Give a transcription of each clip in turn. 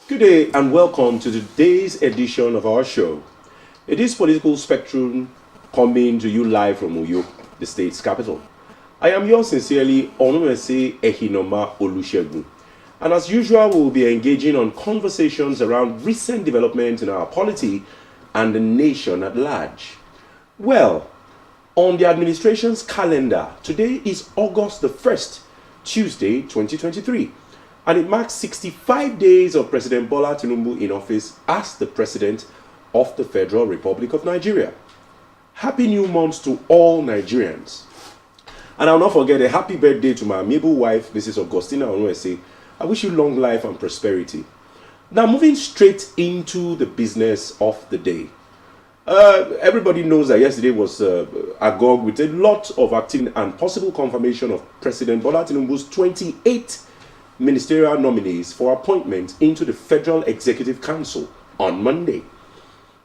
Good day and welcome to today's edition of our show. It is Political Spectrum coming to you live from Uyo, the state's capital. I am yours sincerely, Onumese Ehinoma Olusegun. And as usual, we will be engaging on conversations around recent developments in our polity and the nation at large. Well, on the administration's calendar, today is August the 1st, Tuesday, 2023. And it marks 65 days of President Bola Tinubu in office as the President of the Federal Republic of Nigeria. Happy New Month to all Nigerians. And I'll not forget a happy birthday to my amiable wife, Mrs. Augustina Onwese. I wish you long life and prosperity. Now, moving straight into the business of the day. Everybody knows that yesterday was agog with a lot of activity and possible confirmation of President Bola Tinubu's 28 ministerial nominees for appointment into the Federal Executive Council on Monday.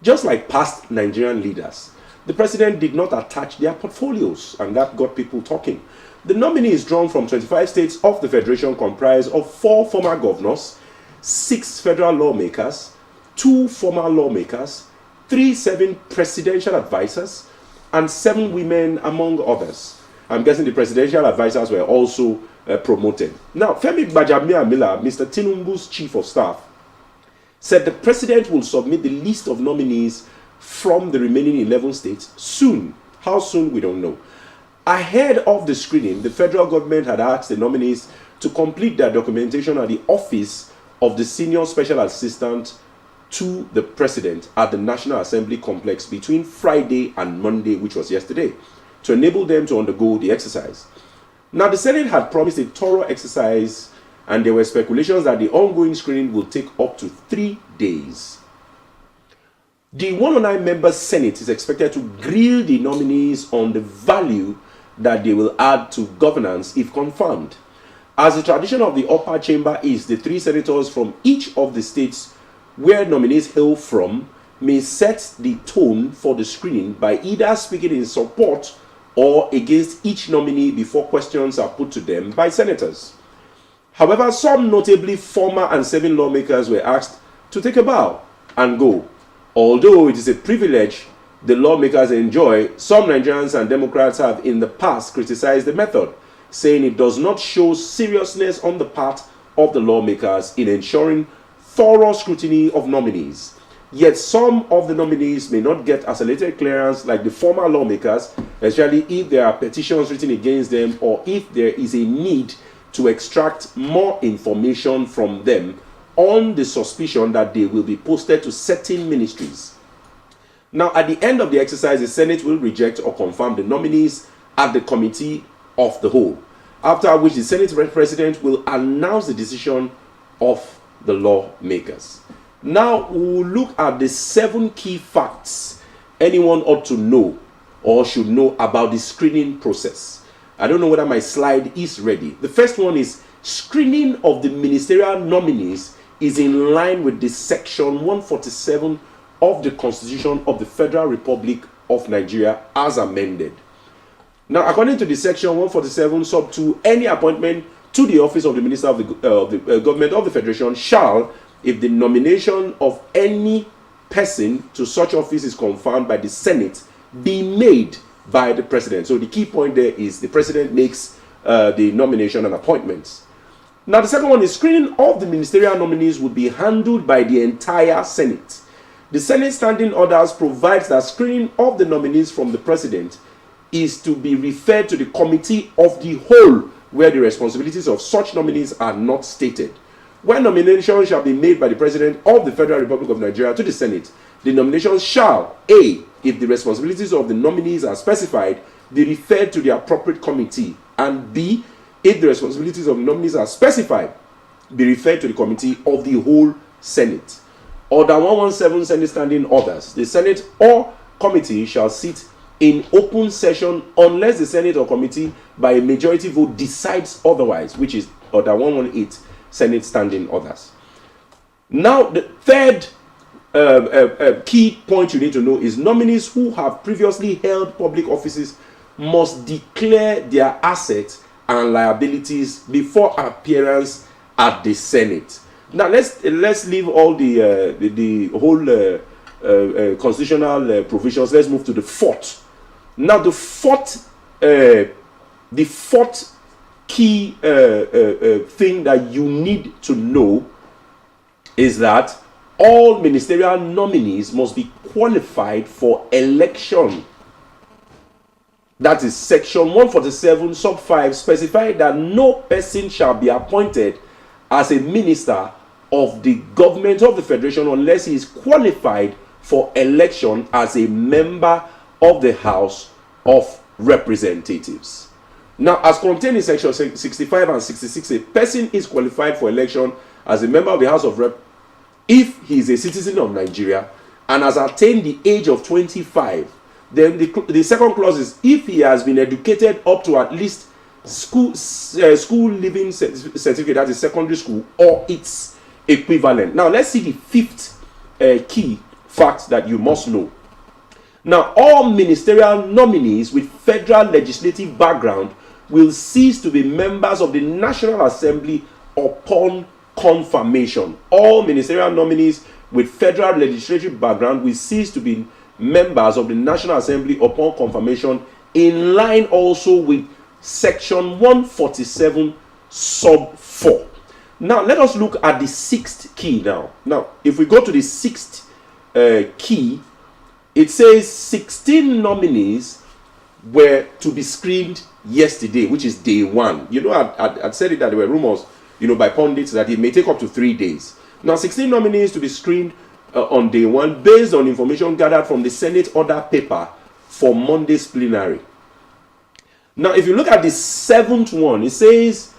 Just like past Nigerian leaders, the president did not attach their portfolios, and that got people talking. The nominees drawn from 25 states of the Federation comprise of 4 former governors, 6 federal lawmakers, 2 former lawmakers, 7 presidential advisors, and 7 women, among others. I'm guessing the presidential advisors were also promoted. Now, Femi Gbajamiamila, Mr. Tinubu's chief of staff, said the president will submit the list of nominees from the remaining 11 states soon. How soon, we don't know. Ahead of the screening, the federal government had asked the nominees to complete their documentation at the office of the senior special assistant to the president at the National Assembly complex between Friday and Monday, which was yesterday, to enable them to undergo the exercise. Now, the Senate had promised a thorough exercise, and there were speculations that the ongoing screening will take up to 3 days. The 109-member Senate is expected to grill the nominees on the value that they will add to governance if confirmed. As the tradition of the upper chamber is, the 3 senators from each of the states where nominees hail from may set the tone for the screening by either speaking in support or against each nominee before questions are put to them by senators. However, some notably former and serving lawmakers were asked to take a bow and go. Although it is a privilege the lawmakers enjoy, some Nigerians and Democrats have in the past criticized the method, saying it does not show seriousness on the part of the lawmakers in ensuring thorough scrutiny of nominees. Yet some of the nominees may not get accelerated clearance like the former lawmakers, especially if there are petitions written against them or if there is a need to extract more information from them on the suspicion that they will be posted to certain ministries. Now, at the end of the exercise, the Senate will reject or confirm the nominees at the Committee of the Whole, after which the Senate President will announce the decision of the lawmakers. Now, we'll look at the 7 key facts anyone ought to know or should know about the screening process. I don't know whether my slide is ready. The first one is screening of the ministerial nominees is in line with the section 147 of the Constitution of the Federal Republic of Nigeria as amended. Now, according to the section 147 sub 2, any appointment to the office of the Minister of the Government of the Federation shall, if the nomination of any person to such office is confirmed by the Senate, be made by the President. So the key point there is the President makes the nomination and appointments. Now, the second one is screening of the ministerial nominees would be handled by the entire Senate. The Senate standing orders provides that screening of the nominees from the President is to be referred to the Committee of the Whole, where the responsibilities of such nominees are not stated. When nominations shall be made by the President of the Federal Republic of Nigeria to the Senate, the nominations shall, A, if the responsibilities of the nominees are specified, be referred to the appropriate committee, and B, if the responsibilities of the nominees are specified, be referred to the Committee of the Whole Senate. Order 117 Senate Standing Orders. The Senate or committee shall sit in open session unless the Senate or committee by a majority vote decides otherwise, which is Order 118 Senate Standing Orders. Now, the third key point you need to know is nominees who have previously held public offices must declare their assets and liabilities before appearance at the Senate. Now let's leave all the whole constitutional provisions. Let's move to the fourth. Now the fourth key thing that you need to know is that all ministerial nominees must be qualified for election. That is section 147 sub 5 specified that no person shall be appointed as a minister of the government of the federation unless he is qualified for election as a member of the House of Representatives. Now, as contained in section 65 and 66, a person is qualified for election as a member of the House of Rep if he is a citizen of Nigeria and has attained the age of 25. Then the second clause is if he has been educated up to at least school leaving certificate, that is secondary school, or its equivalent. Now, let's see the fifth key fact that you must know. Now, all ministerial nominees with federal legislative background will cease to be members of the National Assembly upon confirmation. All ministerial nominees with federal legislative background will cease to be members of the National Assembly upon confirmation, in line also with section 147 sub 4. Now let us look at the sixth key now. Now if we go to the sixth key, it says 16 nominees were to be screened yesterday, which is day one. You know, I'd said it that there were rumors, you know, by pundits that it may take up to 3 days. Now 16 nominees to be screened on day one based on information gathered from the Senate order paper for Monday's plenary. Now if you look at the seventh one, it says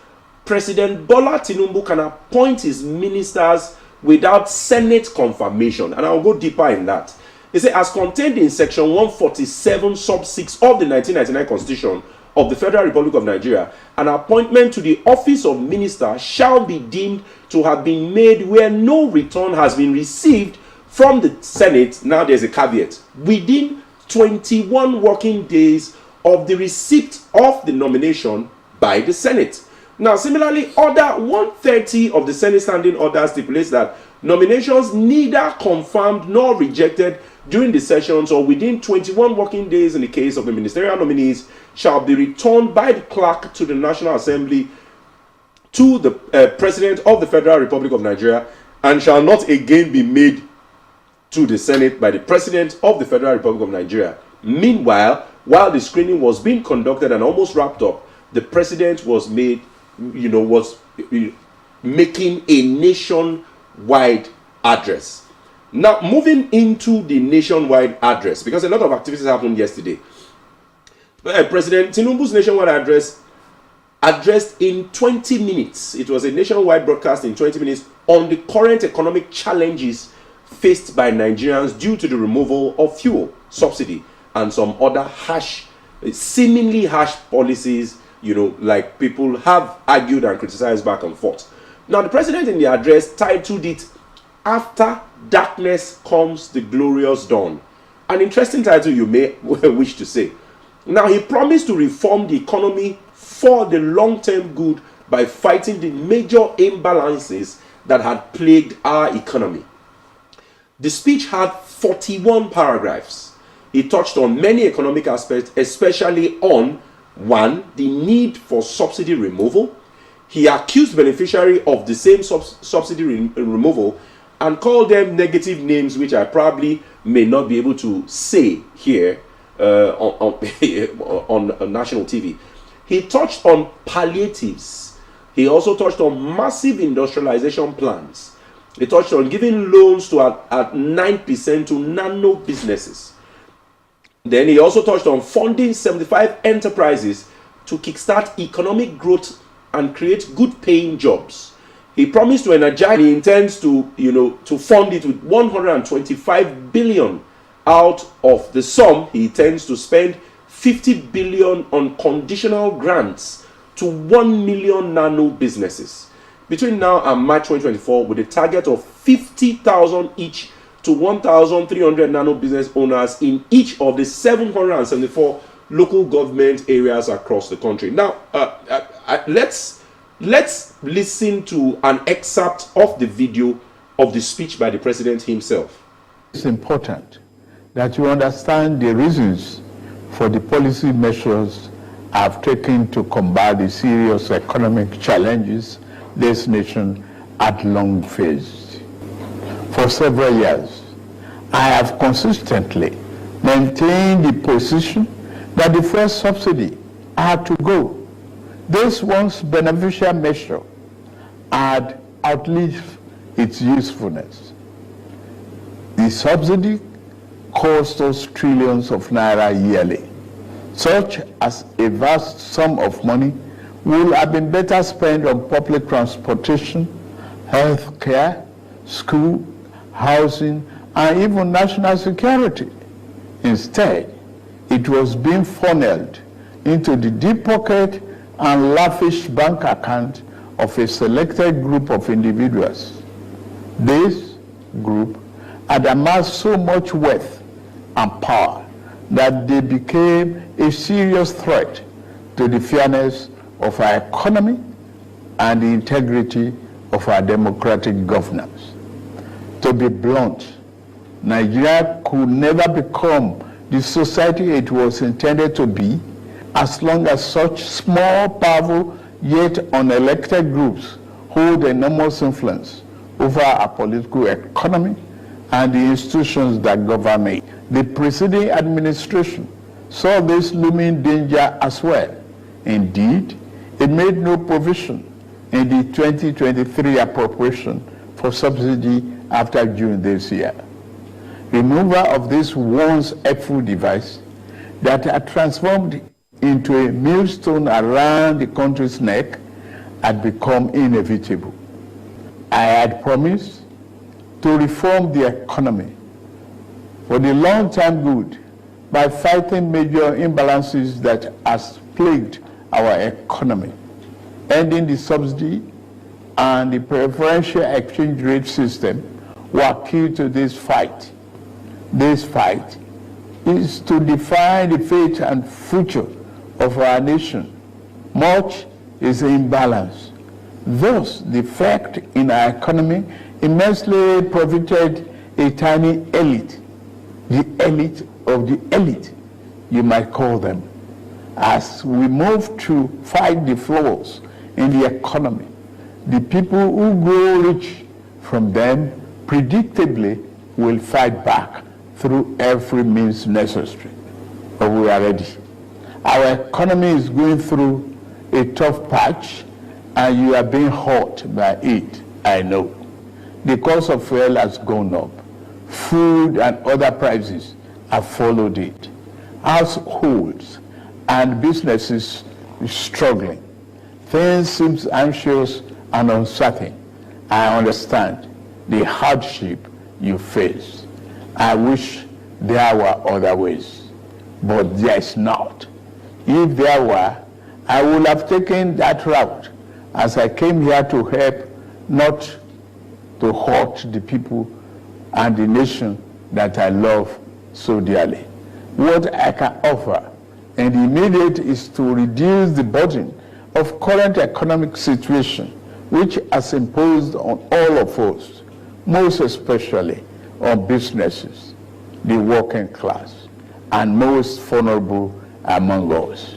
President Bola Tinubu can appoint his ministers without Senate confirmation, and I'll go deeper in that. It says, as contained in section 147 sub 6 of the 1999 Constitution of the Federal Republic of Nigeria, an appointment to the office of minister shall be deemed to have been made where no return has been received from the Senate. Now there's a caveat: within 21 working days of the receipt of the nomination by the Senate. Now similarly, order 130 of the Senate standing order stipulates that nominations neither confirmed nor rejected during the sessions or within 21 working days in the case of the ministerial nominees shall be returned by the clerk to the National Assembly to the President of the Federal Republic of Nigeria, and shall not again be made to the Senate by the President of the Federal Republic of Nigeria. Meanwhile, while the screening was being conducted and almost wrapped up, the President was making a nationwide address. Now, moving into the nationwide address, because a lot of activities happened yesterday. President Tinubu's nationwide address addressed in 20 minutes. It was a nationwide broadcast in 20 minutes on the current economic challenges faced by Nigerians due to the removal of fuel subsidy and some other seemingly harsh policies, you know, like people have argued and criticized back and forth. Now, the president in the address titled it, "After Darkness Comes the Glorious Dawn." An interesting title, you may wish to say. Now, he promised to reform the economy for the long-term good by fighting the major imbalances that had plagued our economy. The speech had 41 paragraphs. He touched on many economic aspects, especially on 1, the need for subsidy removal. He accused beneficiaries of the same subsidy removal and called them negative names, which I probably may not be able to say here on national TV. He touched on palliatives. He also touched on massive industrialization plans. He touched on giving loans to at 9% to nano businesses. Then he also touched on funding 75 enterprises to kickstart economic growth and create good paying jobs. He promised to energize. He intends to fund it with 125 billion. Out of the sum, he intends to spend 50 billion on conditional grants to 1 million nano businesses between now and March 2024, with a target of 50,000 each to 1,300 nano business owners in each of the 774 local government areas across the country. Now, let's Let's listen to an excerpt of the video of the speech by the president himself. It's important that you understand the reasons for the policy measures I've taken to combat the serious economic challenges this nation had long faced. For several years, I have consistently maintained the position that the fuel subsidy had to go. This once beneficial measure had outlived its usefulness. The subsidy cost us trillions of naira yearly, such as a vast sum of money would have been better spent on public transportation, health care, school, housing, and even national security. Instead, it was being funneled into the deep pocket and lavish bank account of a selected group of individuals. This group had amassed so much wealth and power that they became a serious threat to the fairness of our economy and the integrity of our democratic governance. To be blunt, Nigeria could never become the society it was intended to be as long as such small, powerful, yet unelected groups hold enormous influence over our political economy and the institutions that govern it. The preceding administration saw this looming danger as well. Indeed, it made no provision in the 2023 appropriation for subsidy after June this year. Removal of this once helpful device that had transformed into a millstone around the country's neck had become inevitable. I had promised to reform the economy for the long-term good by fighting major imbalances that has plagued our economy. Ending the subsidy and the preferential exchange rate system were key to this fight. This fight is to define the fate and future of our nation. Much is imbalance. Thus, the effect in our economy immensely profited a tiny elite, the elite of the elite, you might call them. As we move to fight the flaws in the economy, the people who grow rich from them predictably will fight back through every means necessary. But we are ready. Our economy is going through a tough patch, and you are being hurt by it, I know. The cost of fuel has gone up. Food and other prices have followed it. Households and businesses are struggling. Things seem anxious and uncertain. I understand the hardship you face. I wish there were other ways, but there is not. If there were, I would have taken that route, as I came here to help, not to hurt the people and the nation that I love so dearly. What I can offer in the immediate is to reduce the burden of current economic situation, which has imposed on all of us, most especially on businesses, the working class, and most vulnerable among us.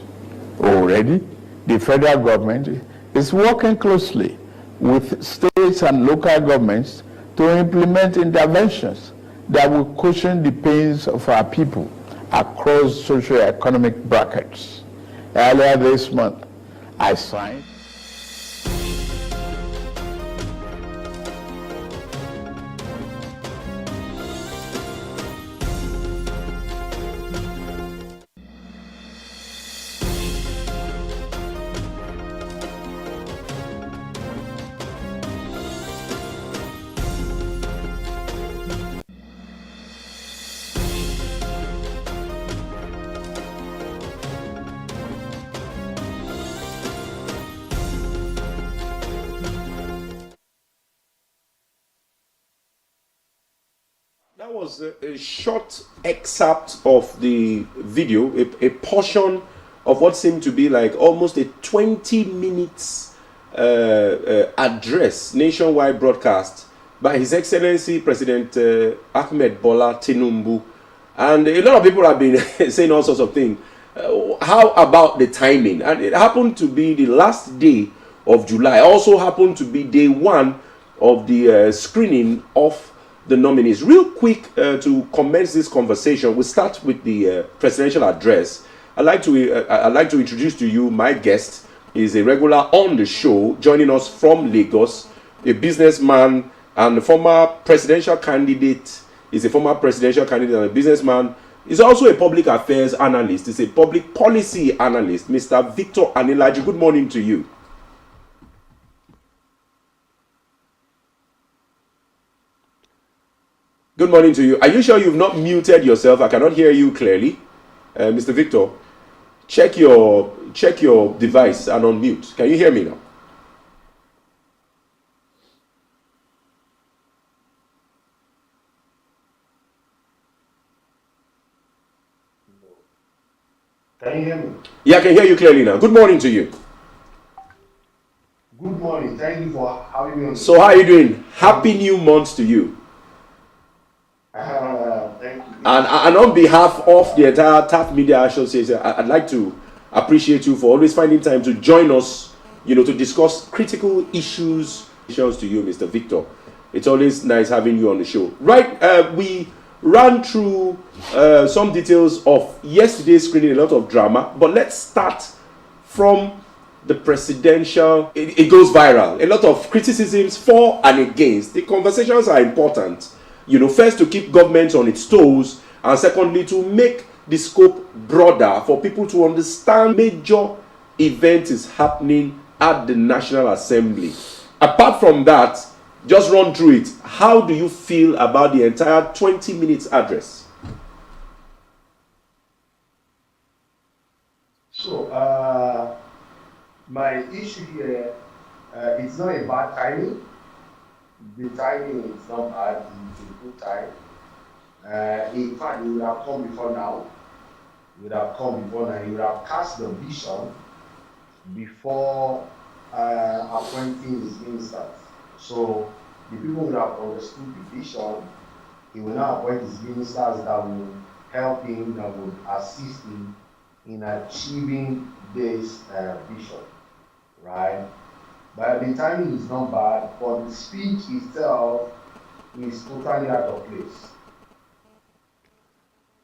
Already, the federal government is working closely with states and local governments to implement interventions that will cushion the pains of our people across socio-economic brackets. Earlier this month, I signed That was a short excerpt of the video, a portion of what seemed to be like almost a 20 minutes address, nationwide broadcast by His Excellency President Ahmed Bola Tinubu. And a lot of people have been saying all sorts of things. How about the timing? And it happened to be the last day of July. Also happened to be day one of the screening of the nominees. Real quick, to commence this conversation, we'll start with the presidential address. I'd like to introduce to you my guest. Is a regular on the show, joining us from Lagos, a businessman and a former presidential candidate. He's a former presidential candidate and a businessman. He's also a public affairs analyst. He's a public policy analyst, Mr. Victor Anilaji. Good morning to you. Good morning to you. Are you sure you've not muted yourself? I cannot hear you clearly. Mr. Victor, check your device and unmute. Can you hear me now? Can you hear me? Yeah, I can hear you clearly now. Good morning to you. Good morning. Thank you for having me on. So how are you doing? Happy new month to you. Thank you. And on behalf of the entire TAF Media Association, I'd like to appreciate you for always finding time to join us, to discuss critical issues. To you, Mr. Victor. It's always nice having you on the show. Right, we ran through some details of yesterday's screening, a lot of drama, but let's start from the presidential. It goes viral. A lot of criticisms for and against. The conversations are important. First to keep government on its toes, and secondly to make the scope broader for people to understand major event is happening at the National Assembly. Apart from that, just run through it. How do you feel about the entire 20 minutes address? So, my issue here, it's not a bad timing. The timing is not bad, it's a good time. In fact, it would have come before now. It would have come before now. It would have cast the vision before appointing his ministers. So the people would have understood the vision. He will now appoint his ministers that will help him, that will assist him in achieving this vision, right? But the timing is not bad, but the speech itself is totally out of place.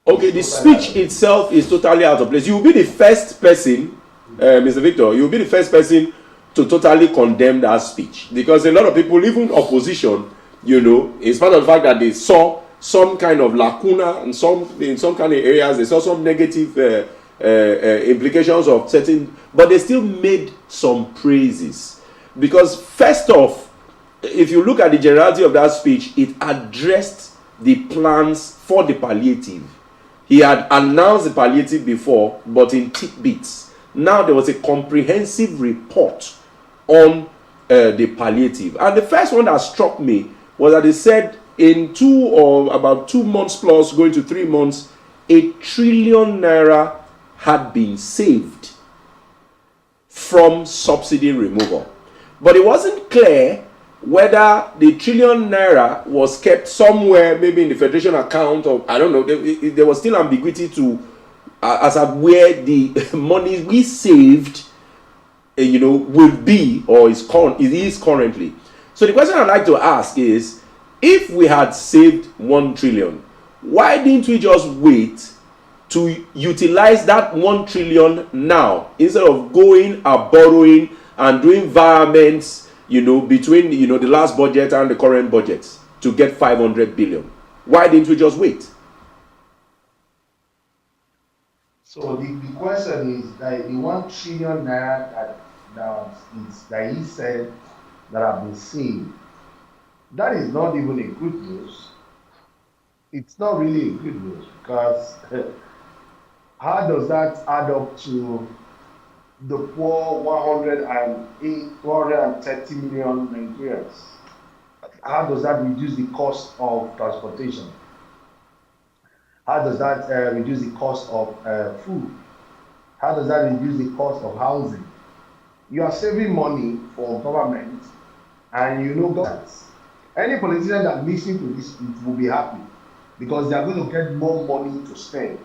Okay, the speech itself is totally out of place. You will be the first person, Mr. Victor, you will be the first person to totally condemn that speech. Because a lot of people, even opposition, in spite of the fact that they saw some kind of lacuna in some kind of areas, they saw some negative implications of certain, but they still made some praises. Because first off, if you look at the generality of that speech, it addressed the plans for the palliative. He had announced the palliative before, but in tidbits. Now there was a comprehensive report on the palliative. And the first one that struck me was that they said in about 2 months plus, going to 3 months, 1 trillion naira had been saved from subsidy removal. But it wasn't clear whether the trillion naira was kept somewhere, maybe in the federation account, or I don't know. There was still ambiguity to as to where the money we saved, will be or is currently. So the question I'd like to ask is, if we had saved 1 trillion, why didn't we just wait to utilize that 1 trillion now instead of going and borrowing and doing environments, between the last budget and the current budget to get 500 billion? Why didn't we just wait? So the question is that the 1 trillion naira that he said that have been saved, that is not even a good news. It's not really a good news, because how does that add up to the poor 130 million Nigerians? How does that reduce the cost of transportation? How does that reduce the cost of food? How does that reduce the cost of housing? You are saving money for government, and you know governments. Any politician that listens to this will be happy because they are going to get more money to spend.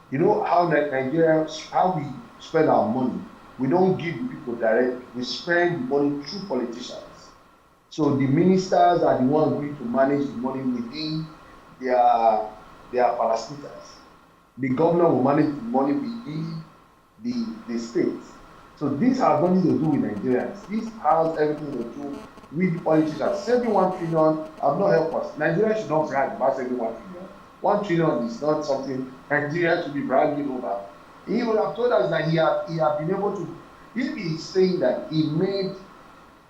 You know how Nigeria, how we spend our money. We don't give people direct. We spend money through politicians. So the ministers are the ones going to manage the money within their their parastatals. The governor will manage the money within the state. So this has nothing to do with Nigerians. This has everything to do with politicians. Saving 1 trillion have not helped us. Nigeria should not brag about saving 1 trillion. 1 trillion is not something Nigeria should be bragging over. He would have told us that he had been able to, if he is saying that he made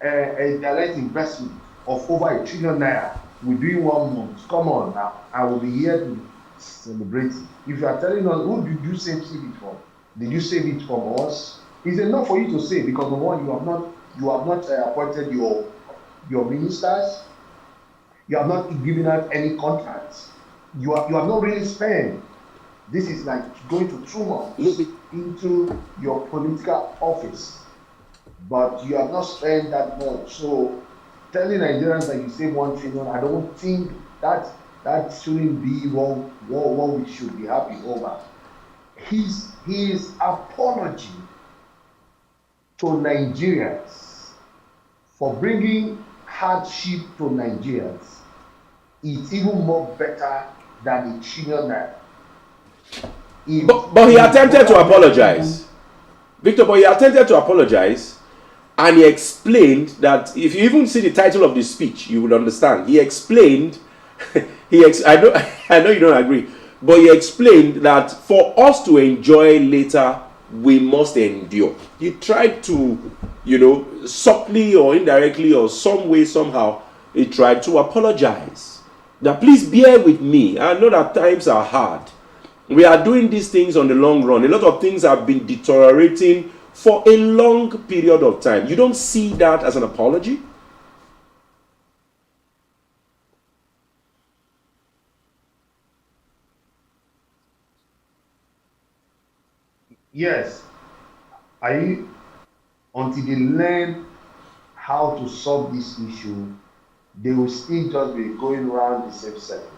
a direct investment of over 1 trillion naira within 1 month. Come on now, I will be here to celebrate it. If you are telling us, who did you save it from? Did you save it from us? It's enough for you to say because number one, you have not appointed your ministers. You have not given out any contracts. You have not really spent. This is like going to 2 months into your political office, but you have not spent that much. So telling Nigerians that you save 1 trillion, I don't think that shouldn't be what we should be happy over. His apology to Nigerians for bringing hardship to Nigerians is even more better than 1 trillion naira. But he attempted to apologize. Victor, but he attempted to apologize, and he explained that if you even see the title of the speech, you will understand. He explained, I know you don't agree, but he explained that for us to enjoy later, we must endure. He tried to, subtly or indirectly or some way, somehow, he tried to apologize. Now, please bear with me. I know that times are hard. We are doing these things on the long run. A lot of things have been deteriorating for a long period of time. You don't see that as an apology? Yes, until they learn how to solve this issue, they will still just be going around the same circle.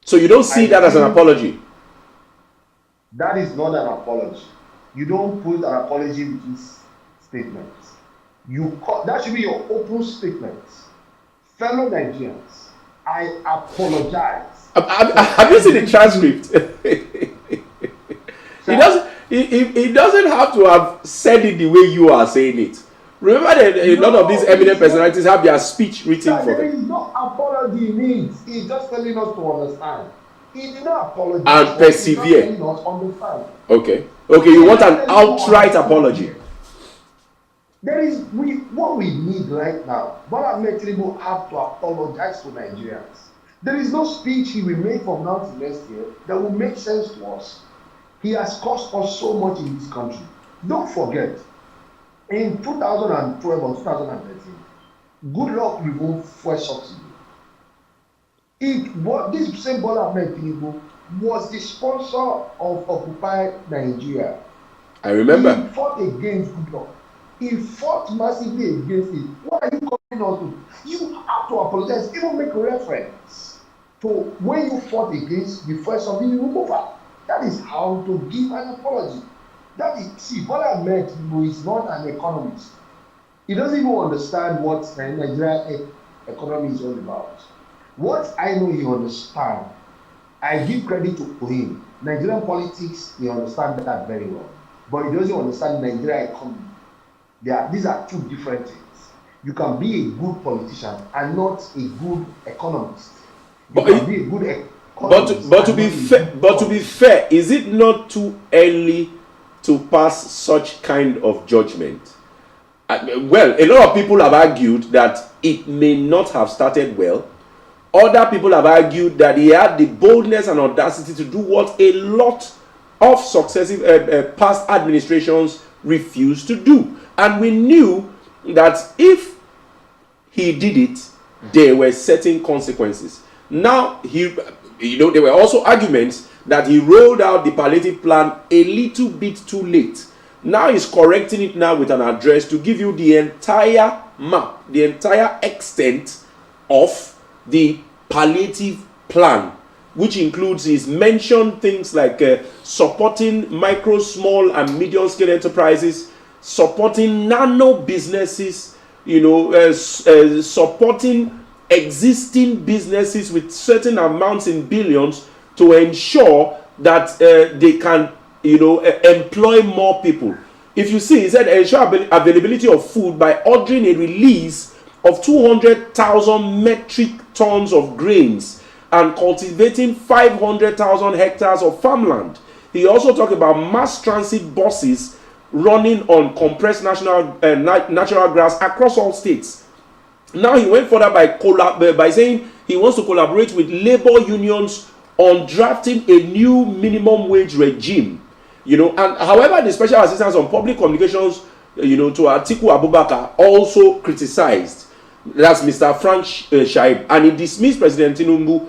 So you don't see that as an apology? That is not an apology. You don't put an apology with this statement. That should be your open statement. Fellow Nigerians, I apologize. Have you seen the transcript? He doesn't have to have said it the way you are saying it. Remember that a lot of these eminent personalities have their speech written for them. There is no apology in it. He's just telling us to understand. He did not apologize. And persevere. He's not telling us understand. Okay, you want an outright apology. What we need right now. Bola Ahmed Tinubu have to apologize to Nigerians. There is no speech he will make from now to next year that will make sense to us. He has cost us so much in this country. Don't forget, in 2012 or 2013, Goodluck removed fuel subsidy. This same Bola Ahmed Tinubu was the sponsor of Occupy Nigeria. I remember. He fought against Goodluck. He fought massively against it. What are you coming on to? You have to apologize, even make a reference to when you fought against the first subsidy remover. That is how to give an apology. Bola Ahmed Tinubu is not an economist. He doesn't even understand what Nigerian economy is all about. What I know he understands, I give credit to him. Nigerian politics, he understands that very well. But he doesn't understand Nigerian economy. These are two different things. You can be a good politician and not a good economist. You can be a good economist. But to be fair, is it not too early to pass such kind of judgment? Well, a lot of people have argued that it may not have started well. Other people have argued that he had the boldness and audacity to do what a lot of successive past administrations refused to do. And we knew that if he did it, there were certain consequences. Now, there were also arguments that he rolled out the palliative plan a little bit too late. Now he's correcting it now with an address to give you the entire map, the entire extent of the palliative plan, which includes, he's mentioned things like supporting micro, small and medium scale enterprises, supporting nano businesses, supporting existing businesses with certain amounts in billions to ensure that they can employ more people. If you see, he said ensure availability of food by ordering a release of 200,000 metric tons of grains and cultivating 500,000 hectares of farmland. He also talked about mass transit buses running on compressed natural grass across all states. Now he went further by saying he wants to collaborate with labor unions on drafting a new minimum wage regime. And however, the special assistant on public communications, to Atiku Abubakar also criticized. That's Mr. Frank Shaib, and he dismissed President Tinubu's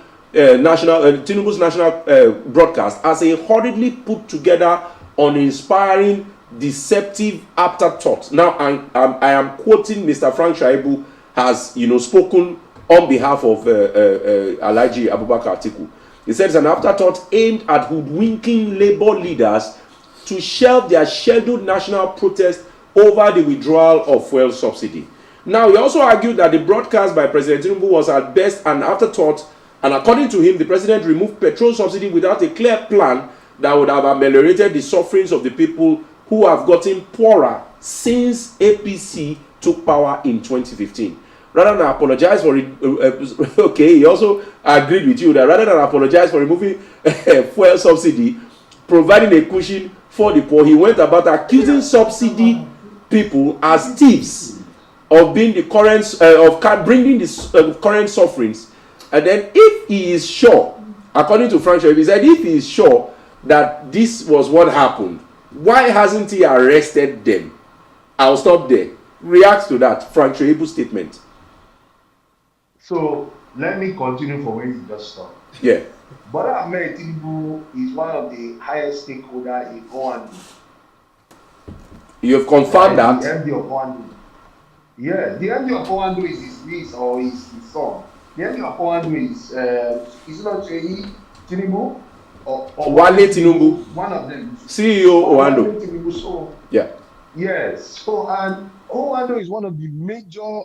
national broadcast as a hurriedly put together, uninspiring, deceptive afterthought. Now, I am quoting Mr. Frank Shaibu has spoken on behalf of Alhaji Abubakar Atiku. He said it's an afterthought aimed at hoodwinking labor leaders to shelve their scheduled national protest over the withdrawal of fuel subsidy. Now, he also argued that the broadcast by President Tinubu was at best an afterthought, and according to him, the president removed petrol subsidy without a clear plan that would have ameliorated the sufferings of the people who have gotten poorer since APC took power in 2015. Rather than apologize for it, he also agreed with you that rather than apologize for removing fuel subsidy, providing a cushion for the poor, he went about accusing subsidy people as thieves of being the current bringing the current sufferings. And then, if he is sure, according to Frank Shaibu, he said if he is sure that this was what happened, why hasn't he arrested them? I'll stop there. React to that Frank Shaibu's statement. So let me continue from where you just stopped. Yeah. But Ahmed Tinubu is one of the highest stakeholders in Oando. You have confirmed that? The MD of Oando. Yeah, the MD of Oando is his niece or his son. The MD of Oando is not Tinubu or Wale Tinubu. One of them. CEO Oando. Tinubu, so, yeah. Yes. So, and Oando is one of the major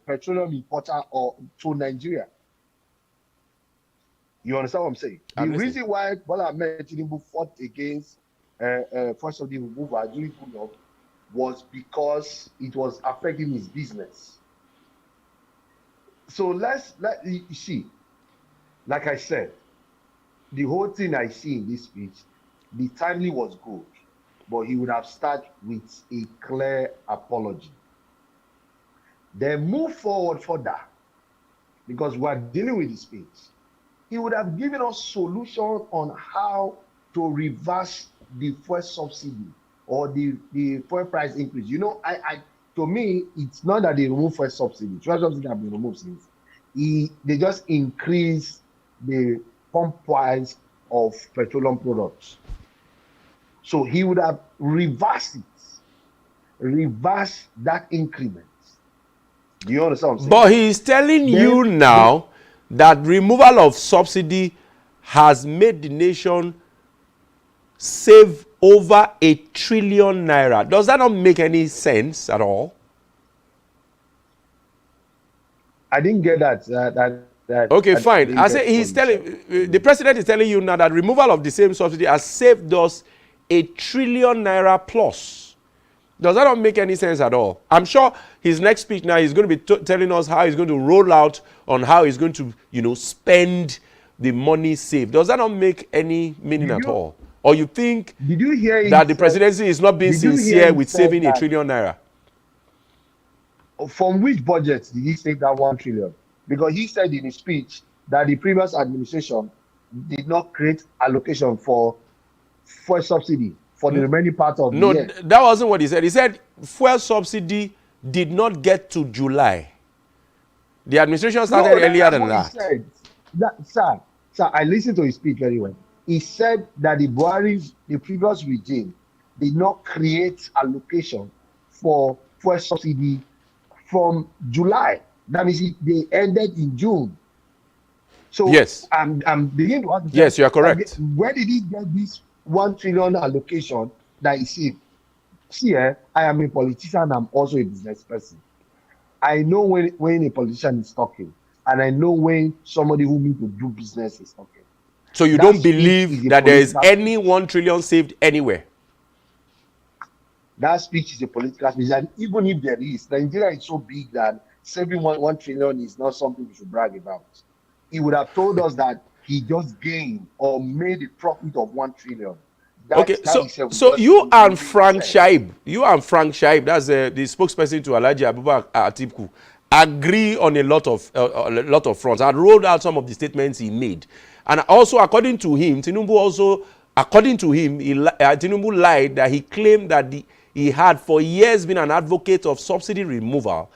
petroleum importer to Nigeria. You understand what I'm saying? The reason why Bola Ahmed Tinubu fought against first of the removal during Goodluck was because it was affecting his business. So let you see, like I said, the whole thing I see in this speech, the timing was good, but he would have started with a clear apology. Then move forward further, because we are dealing with the speech. He would have given us solutions on how to reverse the fuel subsidy or the fuel price increase. To me, it's not that they remove fuel subsidy. Fuel subsidy have been removed since. They just increase the pump price of petroleum products. So he would have reversed that increment. Do you understand what I'm saying? But he is telling you now that removal of subsidy has made the nation save over ₦1 trillion. Does that not make any sense at all? I didn't get that. Okay, fine. I say the president is telling you now that removal of the same subsidy has saved us ₦1 trillion plus. Does that not make any sense at all? I'm sure his next speech now is going to be telling us how he's going to roll out on how he's going to, spend the money saved. Does that not make any meaning at all? Or you think that the presidency is not being sincere with saving ₦1 trillion? From which budget did he save that 1 trillion? Because he said in his speech that the previous administration did not create allocation for fuel subsidy for the remaining part of the year. No, that wasn't what he said. He said fuel subsidy did not get to July. The administration started earlier than that. Sir, I listened to his speech very well. he said that the previous regime did not create allocation for fuel subsidy from July. That means they ended in June. So Yes. I'm beginning to understand Yes, you are that correct. where did he get this 1 trillion allocation that he see? See, I am a politician, I'm also a business person. I know when a politician is talking, and I know when somebody who need to do business is talking. So you That don't speech believe is a that there is political any speech. 1 trillion saved anywhere? That speech is a political speech. And even if there is, Nigeria is so big that saving 1 trillion is not something we should brag about. He would have told us that he just gained or made a profit of 1 trillion. Okay, That itself so you will and make Frank sense. Shaib, that's the spokesperson to Alhaji Abubakar Atiku, agree on a lot of fronts and rolled out some of the statements he made. And also, according to him, Tinubu lied that he claimed that he had for years been an advocate of subsidy removal.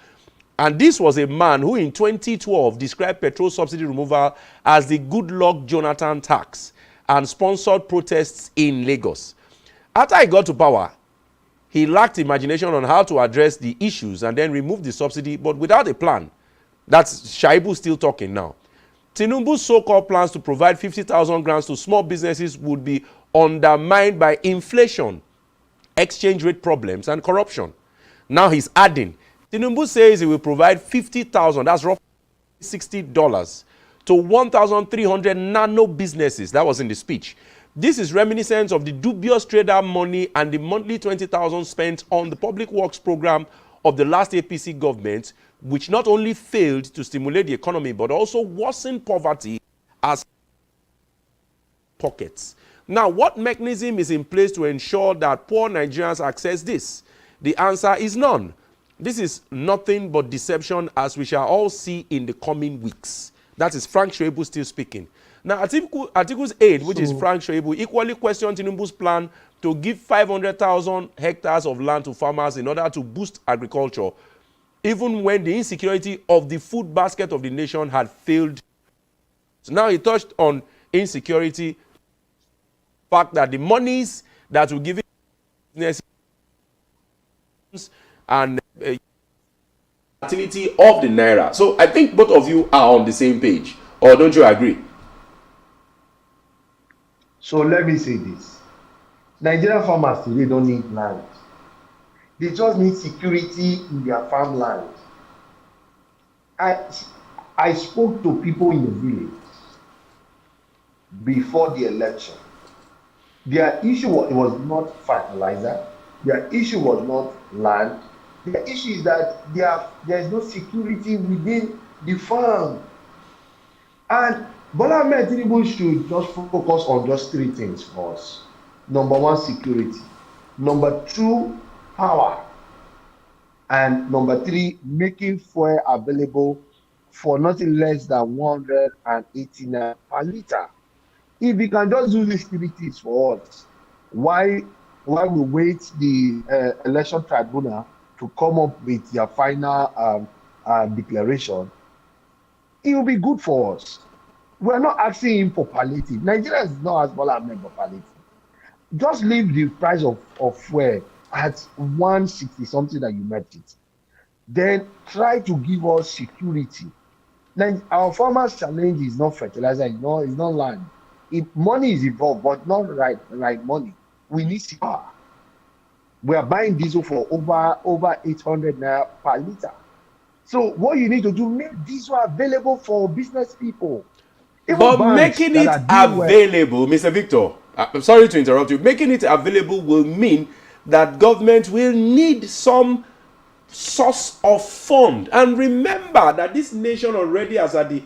And this was a man who in 2012 described petrol subsidy removal as the Goodluck Jonathan tax and sponsored protests in Lagos. After he got to power, he lacked imagination on how to address the issues and then remove the subsidy, but without a plan. That's Shaibu still talking now. Tinubu's so-called plans to provide 50,000 grants to small businesses would be undermined by inflation, exchange rate problems, and corruption. Now he's adding, Tinubu says he will provide 50,000, that's roughly $60, to 1,300 nano businesses. That was in the speech. This is reminiscent of the dubious trader money and the monthly 20,000 spent on the public works program of the last APC government, which not only failed to stimulate the economy but also worsened poverty as pockets. Now, what mechanism is in place to ensure that poor Nigerians access this? The answer is none. This is nothing but deception, as we shall all see in the coming weeks. That is Frank Shoibu still speaking. Now, Atiku's aide, which is Frank Shoibu, equally questioned Tinubu's plan to give 500,000 hectares of land to farmers in order to boost agriculture, even when the insecurity of the food basket of the nation had failed. So now he touched on insecurity, fact that the monies that will give business and volatility of the naira. So I think both of you are on the same page, or don't you agree? So let me say this. Nigerian farmers today don't need land. They just need security in their farmland. I spoke to people in the village before the election. Their issue was not fertilizer. Their issue was not land. Their issue is that there is no security within the farm. And Bola Ahmed Tinubu should just focus on just three things for us. Number one, security. Number two, power. And number three, making fuel available for nothing less than 180 naira per liter. If we can just do these three things for us, why we wait the election tribunal to come up with their final declaration, it will be good for us. We're not asking him for palliative. Nigeria is not as Bola Ahmed for palliative. Just leave the price of fuel at 160 something that you met it. Then try to give us security. Like our farmers' challenge is not fertilizer, it's not land. If money is involved, but not right money. We need power. We are buying diesel for over 800 naira per liter. So what you need to do, make diesel available for business people. Even But banks making that it are doing well. available, Mr. Victor, I'm sorry to interrupt you, making it available will mean that government will need some source of fund. And remember that this nation already, as at the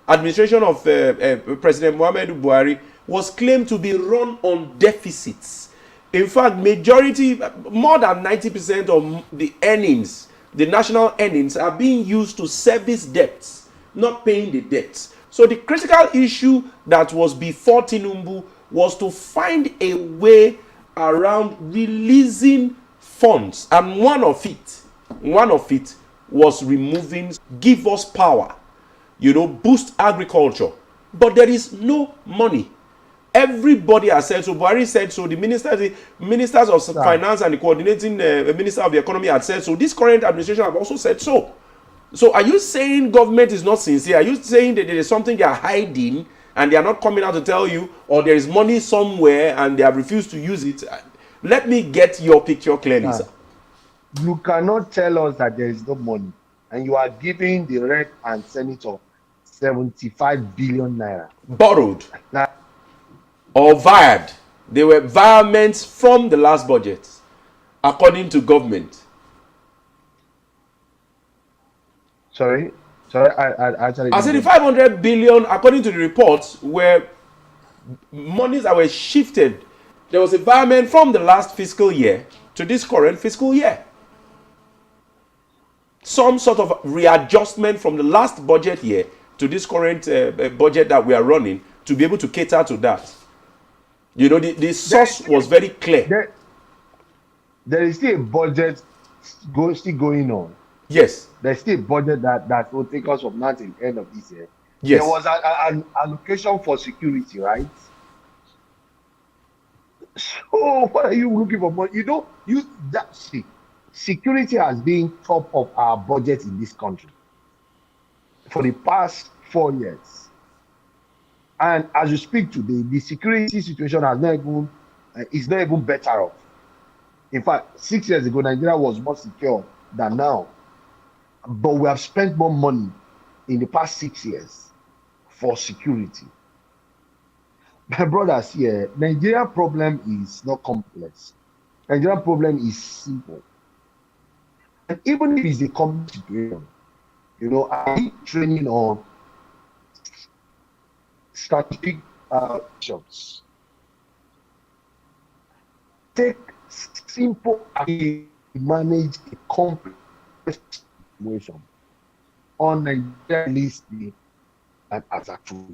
administration of President Muhammadu Buhari, was claimed to be run on deficits. In fact, majority, more than 90% of the earnings, the national earnings, are being used to service debts, not paying the debts. So the critical issue that was before Tinubu was to find a way around releasing funds, and one of it was removing, give us power, boost agriculture. But there is no money. Everybody has said so. Buhari said so. The ministers of finance and the coordinating minister of the economy had said so. This current administration have also said so. So are you saying government is not sincere? Are you saying that there is something they are hiding and they are not coming out to tell you, or there is money somewhere and they have refused to use it? Let me get your picture clearly, sir. You cannot tell us that there is no money, and you are giving the rep and senator 75 billion naira. Borrowed or vired. They were virements from the last budget, according to government. Sorry, I actually. I said the 500 billion, according to the reports, were monies that were shifted. There was a virement from the last fiscal year to this current fiscal year. Some sort of readjustment from the last budget year to this current budget that we are running to be able to cater to that. You know, the source was very clear. There is still a budget still going on. Yes. There's still a budget that will take us from now till the end of this year. Yes. There was an allocation for security, right? So what are you looking for? See, security has been top of our budget in this country for the past 4 years. And as you speak today, the security situation is not even better off. In fact, 6 years ago, Nigeria was more secure than now. But we have spent more money in the past 6 years for security. My brothers here, Nigerian problem is not complex. Nigerian problem is simple. And even if it's a complex situation, I need training on strategic actions. Take simple action to manage a complex situation on Nigeria listening and as a tool.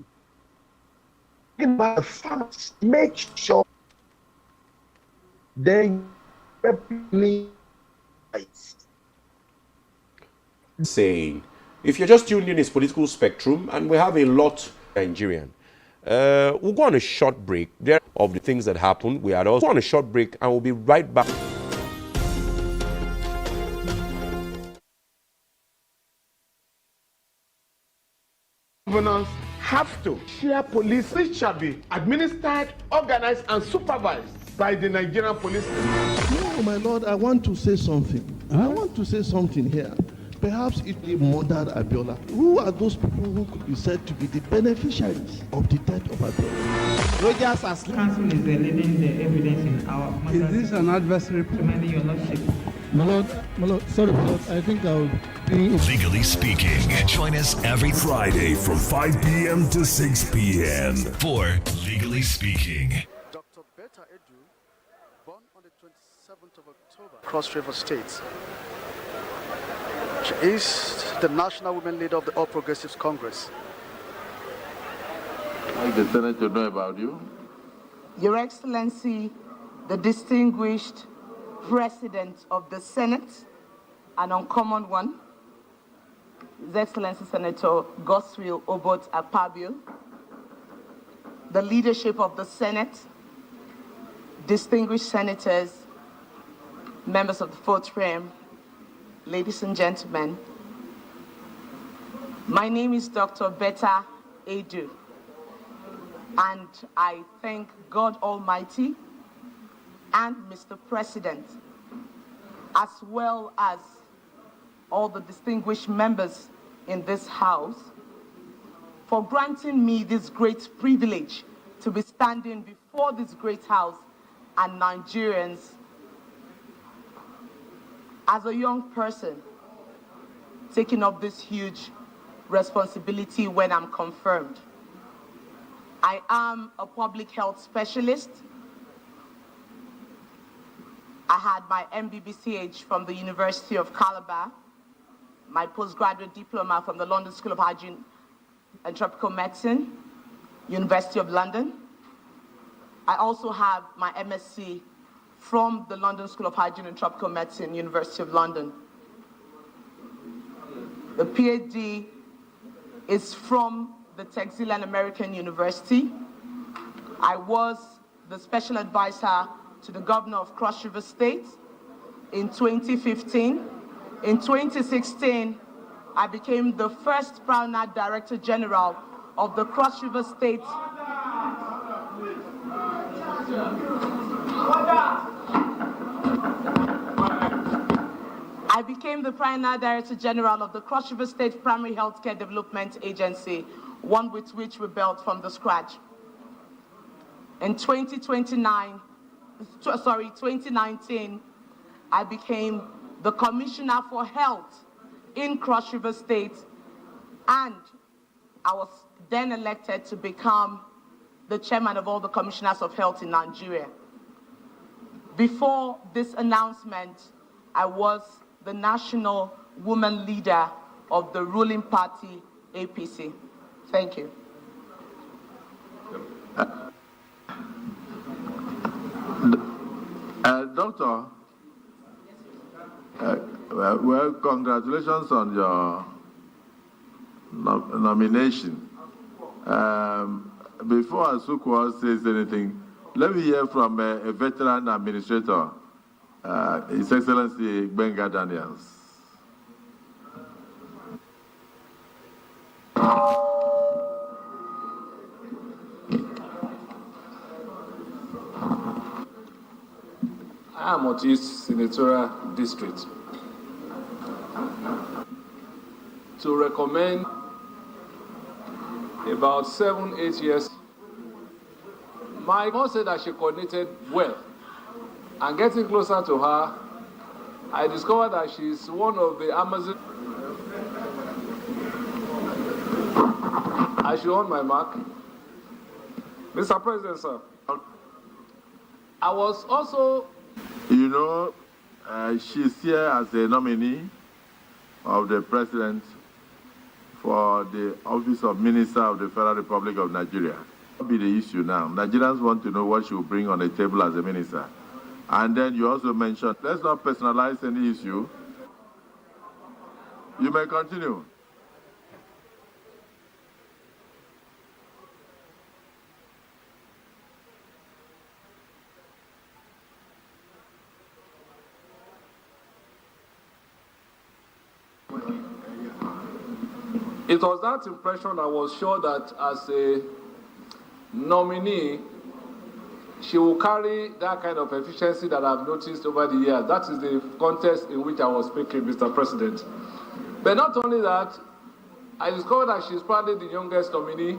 About the facts, make sure they replicate. Saying, if you're just tuned in, it's Political Spectrum, and we have a lot Nigerian. We'll go on a short break. There of the things that happened. We had also on a short break, and we'll be right back. Governors have to share police, which shall be administered, organized, and supervised by the Nigerian police. No, my lord, I want to say something. I want to say something here. Perhaps it be murdered Abiola. Who are those people who could be said to be the beneficiaries of the death of Abiola? Rogers as counsel is leading the evidence in our matter. Is this an adversary? Recommending your lordship. My lord, sorry, I think I'll be... Legally Speaking. Join us every Friday from 5 p.m. to 6 p.m. for Legally Speaking. Dr. Betta Edu, born on the 27th of October, Cross River State. She is the national women leader of the All Progressives Congress. I'd like the Senate to know about you. Your Excellency, the distinguished President of the Senate, an uncommon one, His Excellency Senator Godswill Obot Akpabio, the leadership of the Senate, distinguished senators, members of the fourth realm, ladies and gentlemen, my name is Dr. Betta Edu, and I thank God Almighty and Mr. President, as well as all the distinguished members in this House, for granting me this great privilege to be standing before this great House and Nigerians as a young person, taking up this huge responsibility when I'm confirmed. I am a public health specialist. I had my MBBCH from the University of Calabar, my postgraduate diploma from the London School of Hygiene and Tropical Medicine, University of London. I also have my MSc from the London School of Hygiene and Tropical Medicine, University of London. The PhD is from the Texas American University, I was the special advisor to the governor of Cross River State in 2015. In 2016, I became the first Prana Director General of the Cross River State. I became the Prana Director General of the Cross River State Primary Healthcare Development Agency, one with which we built from the scratch. In 2019, I became the Commissioner for Health in Cross River State, and I was then elected to become the chairman of all the commissioners of health in Nigeria. Before this announcement, I was the national woman leader of the ruling party, APC. Thank you. Doctor, well, congratulations on your nomination. Before Asukwa says anything, let me hear from a veteran administrator, His Excellency Benga Daniels. I am Otis Senatorial District to recommend about 7-8 years. My mom said that she coordinated well, and getting closer to her, I discovered that she's one of the Amazon. I should on my mark. Mr. President, sir, I was also. You know, she's here as a nominee of the President for the office of Minister of the Federal Republic of Nigeria. That will be the issue now. Nigerians want to know what she will bring on the table as a minister. And then you also mentioned, let's not personalize any issue. You may continue. It was that impression I was sure that as a nominee, she will carry that kind of efficiency that I've noticed over the years. That is the context in which I was speaking, Mr. President. But not only that, I discovered that she's probably the youngest nominee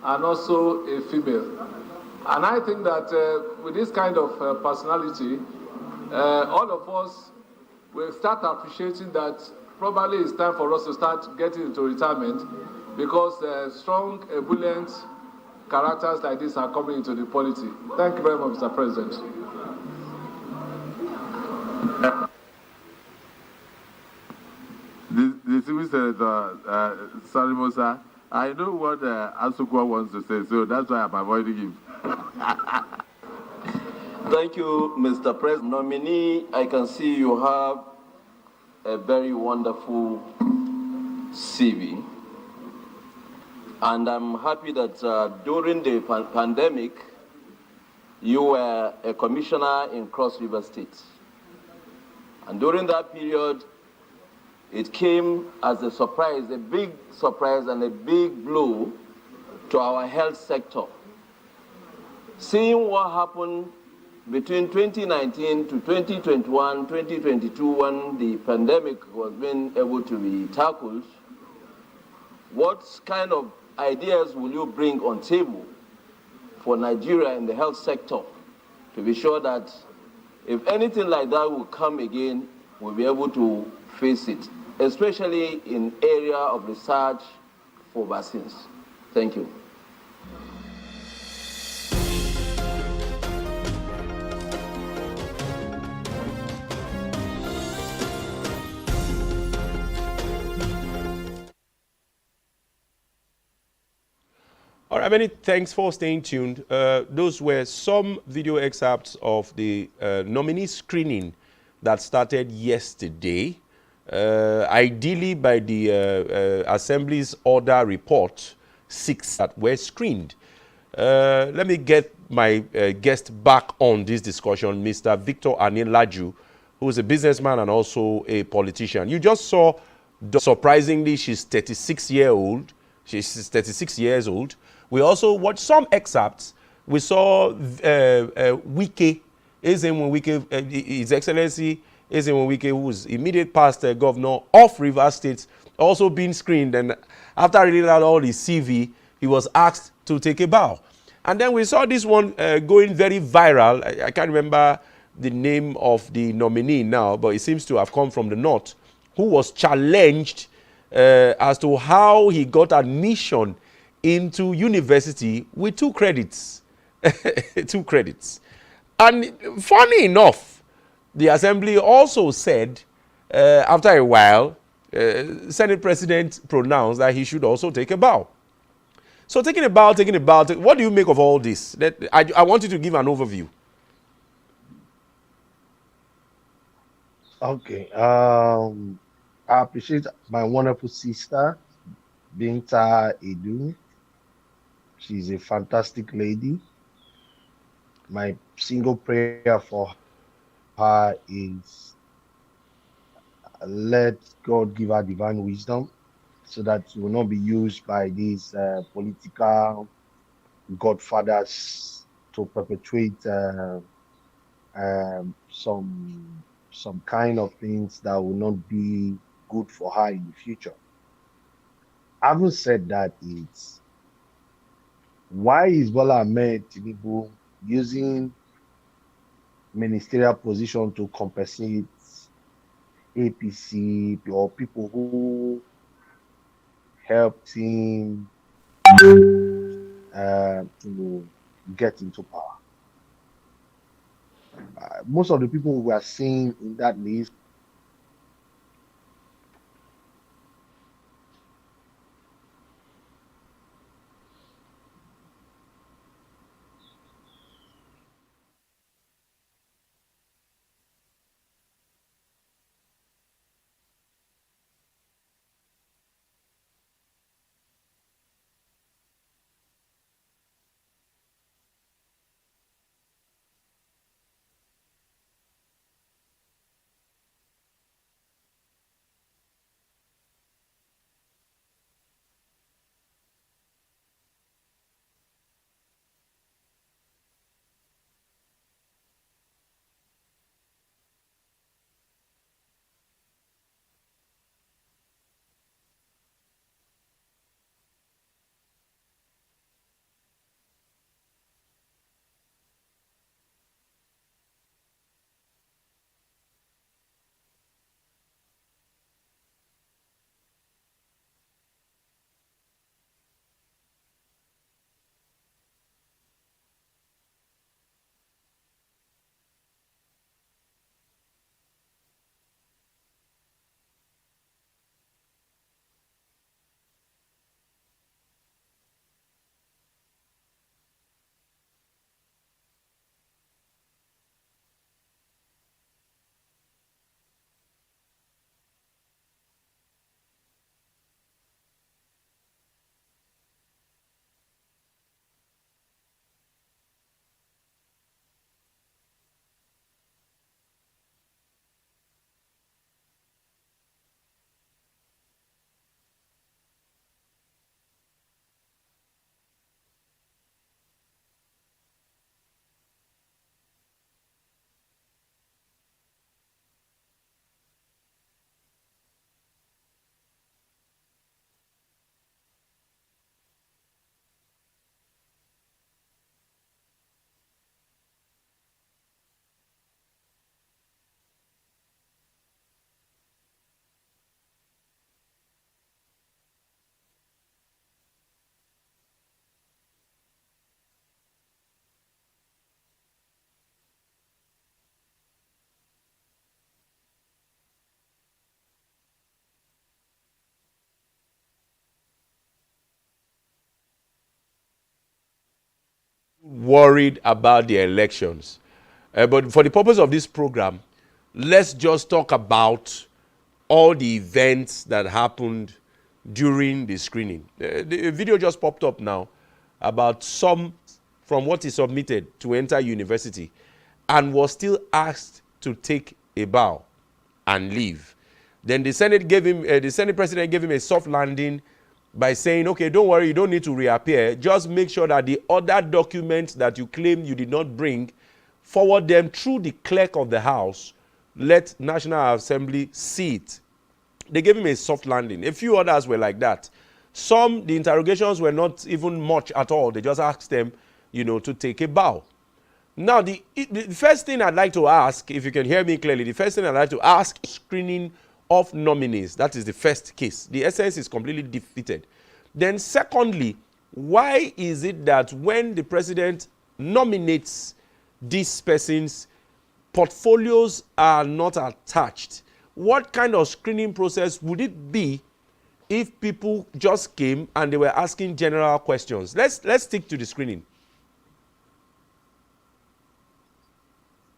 and also a female. And I think that with this kind of personality, all of us will start appreciating that probably it's time for us to start getting into retirement, because strong, ebullient characters like this are coming into the polity. Thank you very much, Mr. President. The civil senator, Salimosa, I know what Asukwa wants to say, so that's why I'm avoiding him. Thank you, Mr. President. Nominee, I can see you have a very wonderful CV. And I'm happy that during the pandemic, you were a commissioner in Cross River State. And during that period, it came as a surprise, a big surprise and a big blow to our health sector. Seeing what happened between 2019 to 2021, 2022, when the pandemic was being able to be tackled, what kind of ideas will you bring on table for Nigeria in the health sector to be sure that if anything like that will come again, we'll be able to face it, especially in area of research for vaccines? Thank you. All right, many thanks for staying tuned. Those were some video excerpts of the nominee screening that started yesterday. Ideally, by the Assembly's order report, 6 that were screened. Let me get my guest back on this discussion, Mr. Victor Anilaju, who is a businessman and also a politician. You just saw, surprisingly, she's 36 years old. She's 36 years old. We also watched some excerpts. We saw Wike, His Excellency Ezenwo Wike, who was immediate past governor of Rivers State, also being screened. And after reading out all his CV, he was asked to take a bow. And then we saw this one going very viral. I can't remember the name of the nominee now, but it seems to have come from the north, who was challenged as to how he got admission into university with 2 credits. 2 credits. And funny enough, the assembly also said, after a while, Senate President pronounced that he should also take a bow. So taking a bow, what do you make of all this? I want you to give an overview. Okay. I appreciate my wonderful sister, Binta Edu. She's a fantastic lady. My single prayer for her is let God give her divine wisdom so that she will not be used by these political godfathers to perpetuate some kind of things that will not be good for her in the future. Having said that, it's why is Bola Ahmed Tinubu using ministerial position to compensate APC or people who helped him to get into power? Most of the people we are seeing in that list worried about the elections. But for the purpose of this program, let's just talk about all the events that happened during the screening. The video just popped up now about some from what he submitted to enter university and was still asked to take a bow and leave. Then the Senate president gave him a soft landing by saying, okay, don't worry, you don't need to reappear. Just make sure that the other documents that you claim you did not bring, forward them through the clerk of the House. Let National Assembly see it. They gave him a soft landing. A few others were like that. Some, the interrogations were not even much at all. They just asked them, to take a bow. Now, the first thing I'd like to ask, if you can hear me clearly, the first thing I'd like to ask, screening of nominees. That is the first case. The essence is completely defeated. Then secondly, why is it that when the president nominates these persons, portfolios are not attached? What kind of screening process would it be if people just came and they were asking general questions? Let's stick to the screening.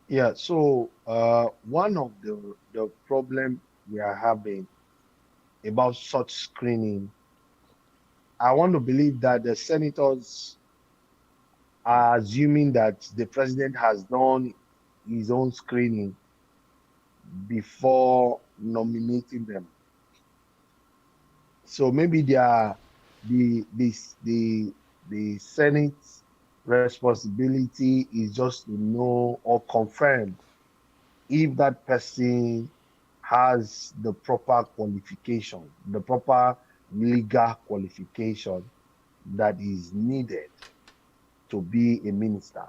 Yeah, so one of the problem we are having about such screening, I want to believe that the senators are assuming that the president has done his own screening before nominating them. So maybe the Senate's responsibility is just to know or confirm if that person has the proper qualification, the proper legal qualification that is needed to be a minister.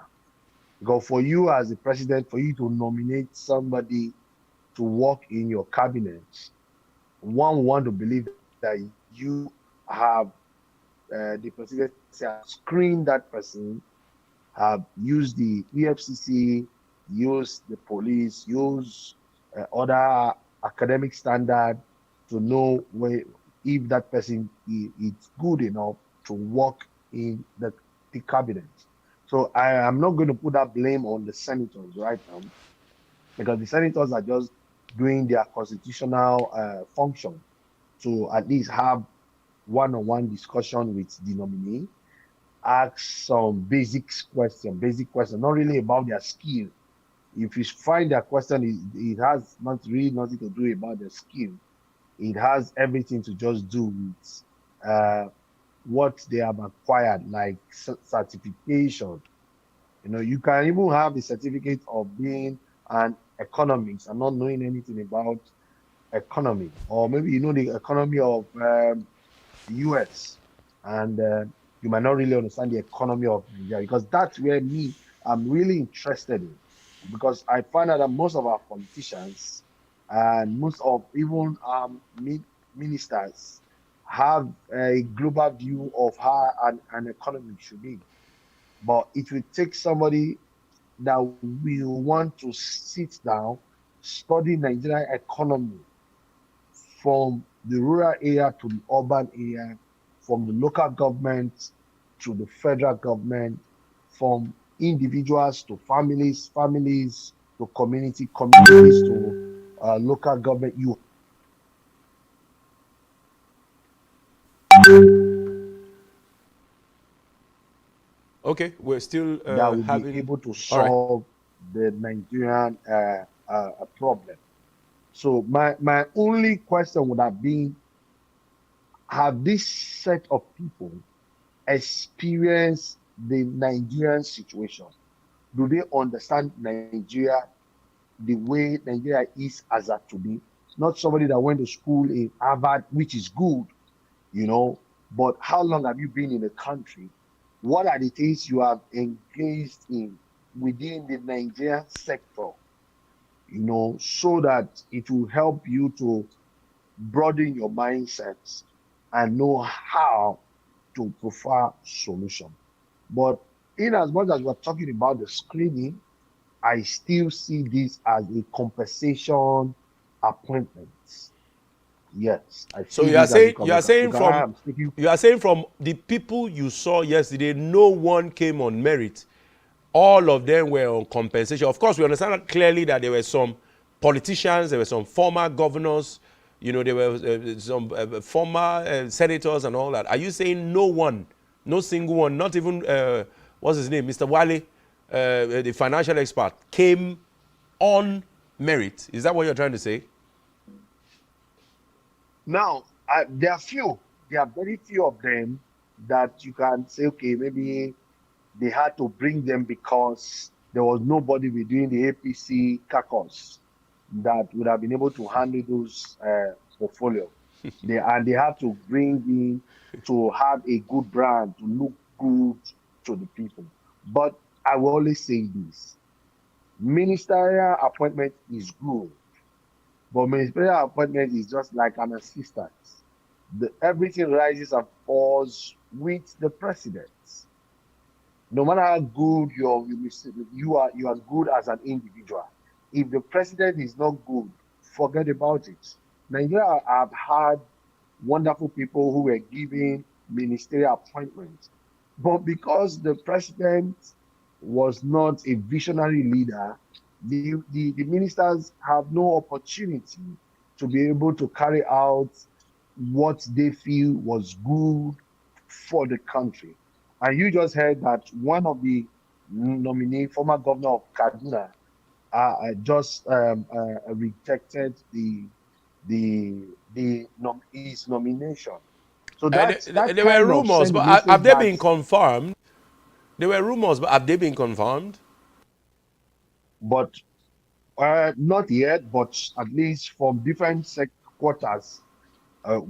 Because for you as a president, for you to nominate somebody to work in your cabinet, one want to believe that you have the presidency has screened that person, have used the EFCC, used the police, used other academic standard to know if that person is good enough to work in the cabinet. So I am not going to put that blame on the senators right now, because the senators are just doing their constitutional function to at least have one-on-one discussion with the nominee, ask some basic questions, not really about their skill. If you find their question, it has nothing to do about their skill. It has everything to just do with what they have acquired, like certification. You can even have the certificate of being an economist and not knowing anything about economy, or maybe the economy of the US, and you might not really understand the economy of Nigeria, because that's where I'm really interested in, because I find out that most of our politicians and most of even ministers have a global view of how an economy should be. But it will take somebody that will want to sit down, study Nigerian economy from the rural area to the urban area, from the local government to the federal government, from individuals to families to communities to local government. Okay, we're still that will be able to solve the Nigerian problem. So my only question would have been, have this set of people experienced the Nigerian situation? Do they understand Nigeria the way Nigeria is as of today? Not somebody that went to school in Harvard, which is good, but how long have you been in the country? What are the things you have engaged in within the Nigerian sector, so that it will help you to broaden your mindsets and know how to prefer solution. But in as much as we're talking about the screening, I still see this as a compensation appointment. Yes. So you are saying from the people you saw yesterday, no one came on merit. All of them were on compensation. Of course, we understand clearly that there were some politicians, there were some former governors, there were some former senators and all that. Are you saying no one, no single one, not even what's his name, Mr. Wale, the financial expert, came on merit. Is that what you're trying to say? Now, there are very few of them that you can say, okay, maybe they had to bring them because there was nobody within the APC caucus that would have been able to handle those portfolio. They had to bring in to have a good brand, to look good to the people. But I will always say this: ministerial appointment is good, but ministerial appointment is just like an assistant. Everything rises and falls with the president. No matter how good you are good as an individual. If the president is not good, forget about it. Nigeria have had wonderful people who were given ministerial appointments, but because the president was not a visionary leader, the ministers have no opportunity to be able to carry out what they feel was good for the country. And you just heard that one of the nominee, former governor of Kaduna, just rejected his nomination. So there were rumors, but have they been confirmed? There were rumors, but have they been confirmed? But not yet. But at least from different quarters,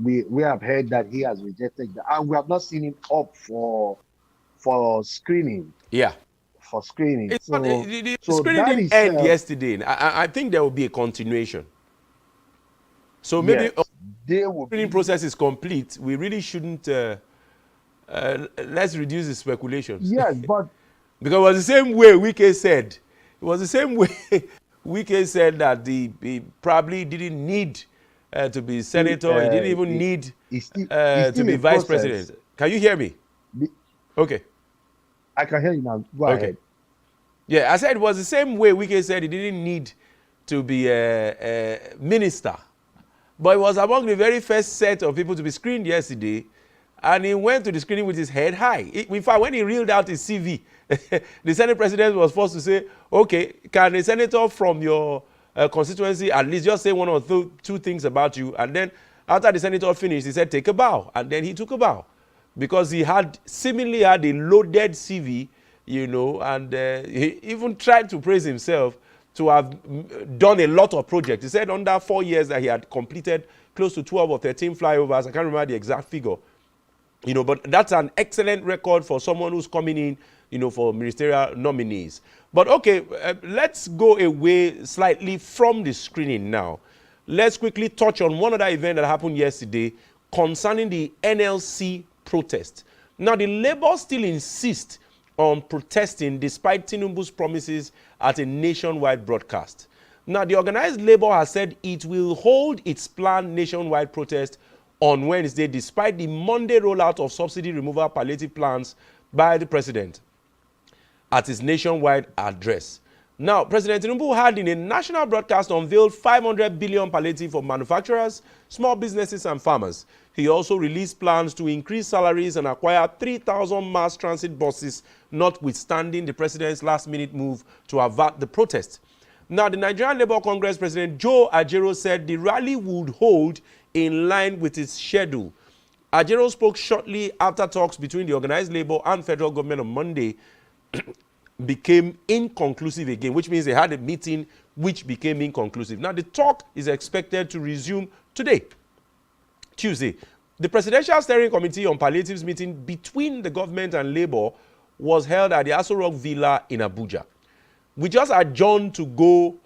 we have heard that he has rejected that, and we have not seen him up for screening. Yeah. For screening. The screening didn't end yesterday. I think there will be a continuation. So maybe the screening process is complete. We really shouldn't. Let's reduce the speculations. Yes, but because it was the same way Wike said. It was the same way Wike said that he probably didn't need to be senator. He didn't even need to be vice president. Can you hear me? Okay. I can hear you now. Go ahead. Yeah, I said it was the same way Wike said he didn't need to be a minister. But he was among the very first set of people to be screened yesterday. And he went to the screening with his head high. In fact, when he reeled out his CV, the Senate president was forced to say, okay, can a senator from your constituency at least just say one or two things about you? And then after the senator finished, he said, take a bow. And then he took a bow. Because he seemingly had a loaded CV, and he even tried to praise himself to have done a lot of projects. He said under 4 years that he had completed close to 12 or 13 flyovers. I can't remember the exact figure. But that's an excellent record for someone who's coming in, for ministerial nominees. But okay, let's go away slightly from the screening now. Let's quickly touch on one other event that happened yesterday concerning the NLC protest. Now, the Labour still insist on protesting despite Tinubu's promises at a nationwide broadcast. Now, the organized Labour has said it will hold its planned nationwide protest on Wednesday despite the Monday rollout of subsidy removal palliative plans by the president at his nationwide address. Now, President Tinubu had in a national broadcast unveiled 500 billion palliative for manufacturers, small businesses and farmers. He also released plans to increase salaries and acquire 3,000 mass transit buses, notwithstanding the president's last-minute move to avert the protest. Now, the Nigerian Labour Congress President Joe Ajero said the rally would hold in line with its schedule. Ajero spoke shortly after talks between the organized Labour and federal government on Monday became inconclusive again, which means they had a meeting which became inconclusive. Now, the talk is expected to resume today, Tuesday. The Presidential Steering Committee on Palliatives meeting between the government and Labour was held at the Aso Rock Villa in Abuja. We just adjourned to go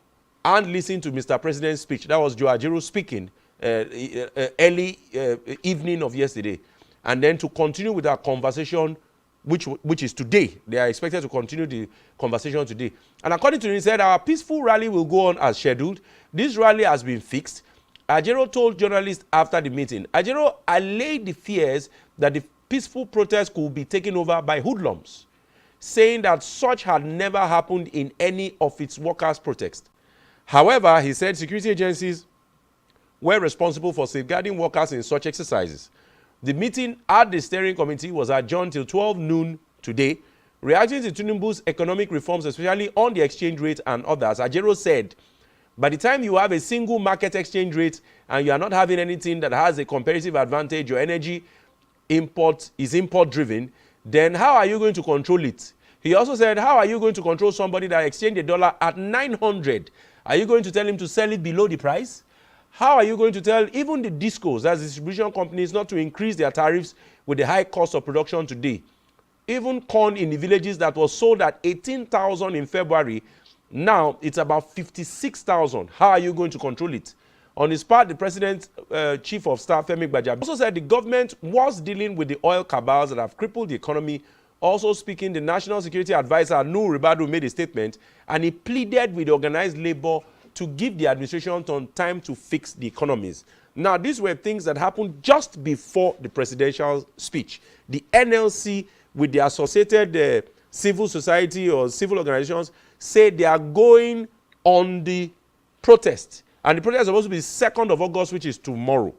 and listen to Mr. President's speech. That was Joe Ajero speaking early evening of yesterday. And then to continue with our conversation, which is today. They are expected to continue the conversation today. And according to him, he said, our peaceful rally will go on as scheduled. This rally has been fixed. Ajero told journalists after the meeting. Ajero allayed the fears that the peaceful protest could be taken over by hoodlums, saying that such had never happened in any of its workers' protests. However, he said security agencies were responsible for safeguarding workers in such exercises. The meeting at the steering committee was adjourned till 12 noon today. Reacting to Tinubu's economic reforms, especially on the exchange rate and others, Ajero said, by the time you have a single market exchange rate and you are not having anything that has a competitive advantage, your energy import is import driven, then how are you going to control it? He also said, how are you going to control somebody that exchanged a dollar at 900? Are you going to tell him to sell it below the price? How are you going to tell even the discos, that's distribution companies, not to increase their tariffs with the high cost of production today? Even corn in the villages that was sold at 18,000 in February, now it's about 56,000. How are you going to control it? On his part, the president's chief of staff, Femi Gbajabiamila, also said the government was dealing with the oil cabals that have crippled the economy. Also speaking, the National Security Advisor, Nuhu Ribadu, made a statement, and he pleaded with organized labor to give the administration time to fix the economies. Now, these were things that happened just before the presidential speech. The NLC, with the associated civil society or civil organizations, say they are going on the protest. And the protest is supposed to be 2nd of August, which is tomorrow.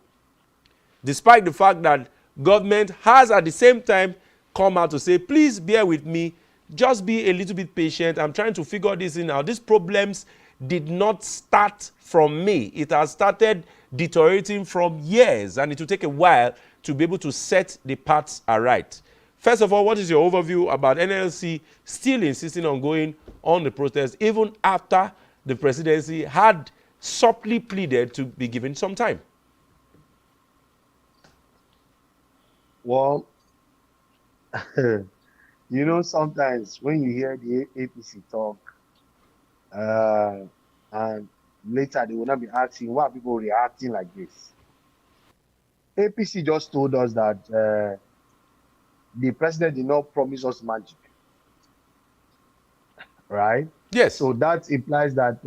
Despite the fact that government has at the same time come out to say, please bear with me, just be a little bit patient. I'm trying to figure this in out. These problems did not start from me. It has started deteriorating from years, and it will take a while to be able to set the paths aright. First of all, what is your overview about NLC still insisting on going on the protest even after the presidency had softly pleaded to be given some time? Well, you know, sometimes when you hear the APC talk, and later they will not be asking why people reacting like this. APC just told us that the president did not promise us magic, right? Yes. So that implies that,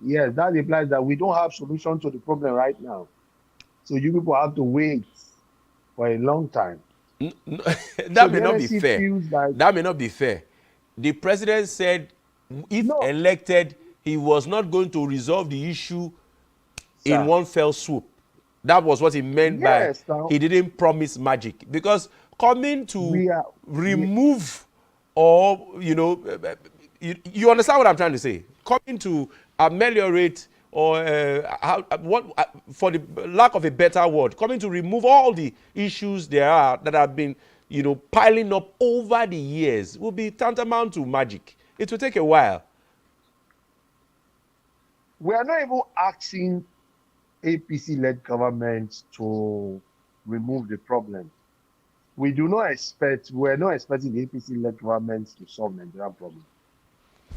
yes, that implies that we don't have solution to the problem right now. So you people have to wait for a long time. That may not be fair. That may not be fair. The president said if elected, he was not going to resolve the issue in one fell swoop. That was what he meant by he didn't promise magic. Because coming to remove or, you know, you understand what I'm trying to say? Coming to ameliorate or for the lack of a better word, coming to remove all the issues there are that have been, you know, piling up over the years will be tantamount to magic. It will take a while. We are not even asking APC-led government to remove the problem. We're not expecting the APC-led government to solve Nigerian problem.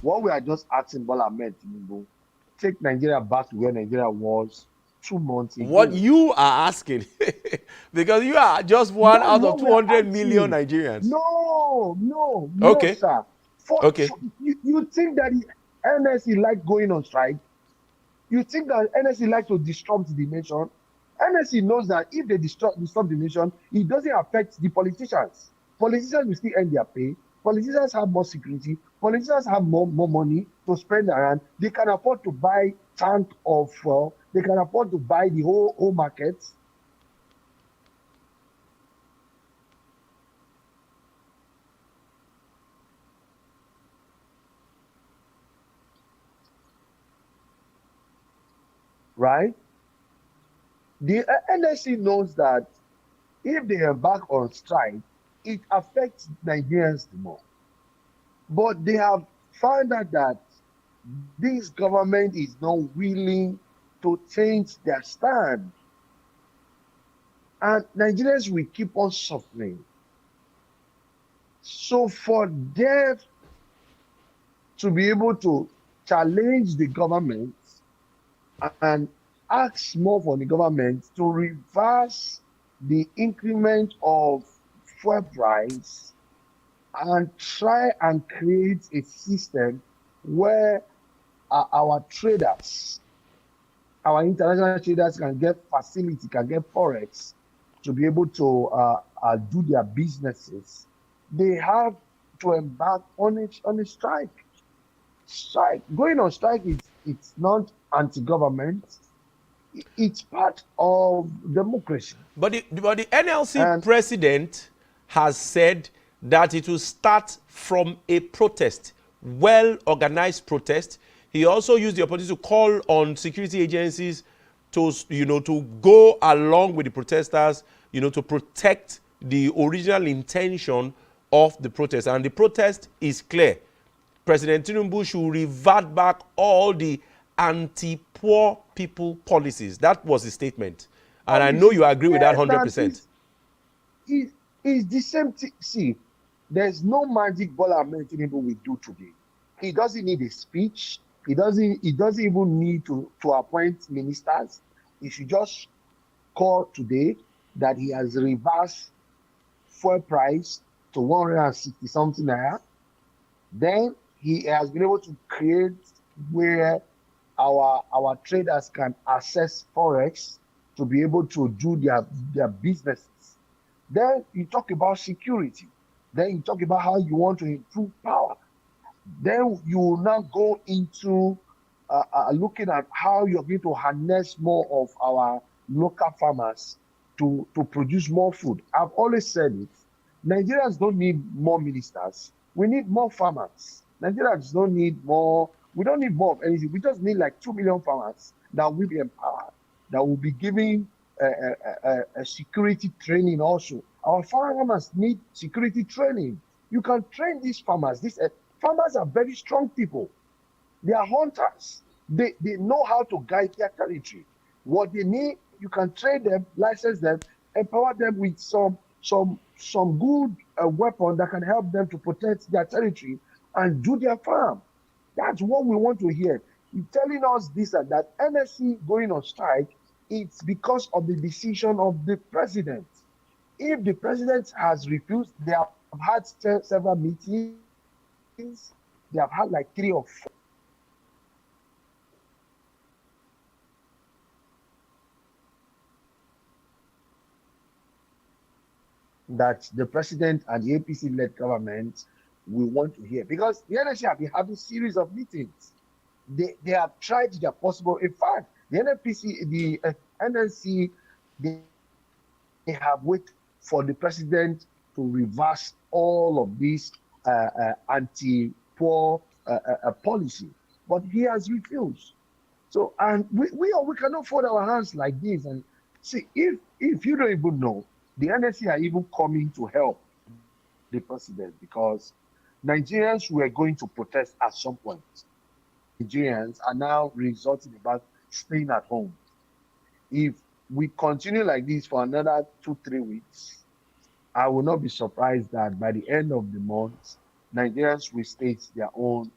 What we are just asking Bola Ahmed Tinubu, take Nigeria back to where Nigeria was 2 months ago. What you are asking, because you are just one out of 200 million Nigerians. No, okay. Sir. You think that the NSC like going on strike? You think that NSC like to disrupt the nation? NSC knows that if they disrupt the nation, it doesn't affect the politicians. Politicians will still earn their pay. Politicians have more security. Politicians have more money to spend around. They can afford to buy tank of fuel. They can afford to buy the whole market. Right? The NSC knows that if they embark on strike, it affects Nigerians the more. But they have found out that this government is not willing to change their stand. And Nigerians will keep on suffering. So for them to be able to challenge the government and ask more for the government to reverse the increment of fuel price and try and create a system where our traders, our international traders can get facility, can get forex to be able to do their businesses. They have to embark on a strike. Going on strike, it's not anti-government. It's part of democracy. But the NLC president has said that it will start from a protest, well-organized protest. He also used the opportunity to call on security agencies to, to go along with the protesters, to protect the original intention of the protest. And the protest is clear. President Tinubu should revert back all the anti-poor people policies. That was his statement. And I know you agree with that 100%. It's the same thing. See, there's no magic Bola Ahmed Tinubu will do today. He doesn't need a speech. He doesn't even need to appoint ministers. He should just call today that he has reversed fuel price to 160 something naira. Then he has been able to create where our traders can access forex to be able to do their businesses. Then you talk about security. Then you talk about how you want to improve power. Then you will now go into looking at how you're going to harness more of our local farmers to produce more food. I've always said it. Nigerians don't need more ministers. We need more farmers. Nigerians don't need more. We don't need more of anything. We just need like 2 million farmers that will be empowered, that will be giving a security training also. Our farmers need security training. You can train these farmers. These farmers are very strong people. They are hunters. They know how to guide their territory. What they need, you can train them, license them, empower them with some good weapon that can help them to protect their territory and do their farm. That's what we want to hear. You're telling us this and that. NSC going on strike, it's because of the decision of the president. If the president has refused, they have had several meetings. They have had like 3 or 4. That the president and the APC-led government will want to hear. Because the NSC have been having series of meetings. They have tried their possible. In fact, the NSC, they have waited for the president to reverse all of these anti-poor policy. But he has refused. So, and we cannot fold our hands like this. And see, if you don't even know, the NSC are even coming to help the president because Nigerians were going to protest at some point. Nigerians are now resorting about staying at home. If we continue like this for another 2-3 weeks, I will not be surprised that by the end of the month, Nigerians will stage their own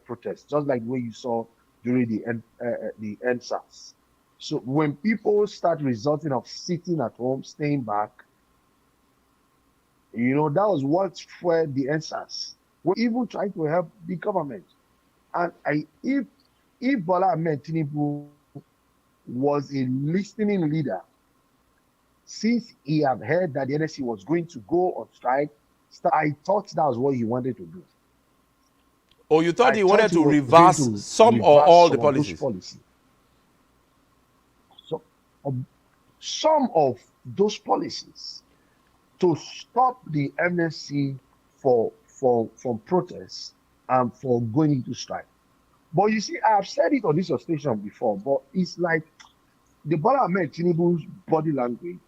protest, just like the way you saw during the NSAS. So when people start resorting of sitting at home, staying back, that was what fueled the NSAS. We're even trying to help the government. And if Bola Ahmed Tinubu was a listening leader, since he had heard that the NSC was going to go on strike, I thought that was what he wanted to do. Oh, you thought he wanted to reverse some or all the policies? So, some of those policies to stop the MNC from protests and for going into strike. But you see, I've said it on this station before, but it's like the Bola Ahmed Tinubu's body language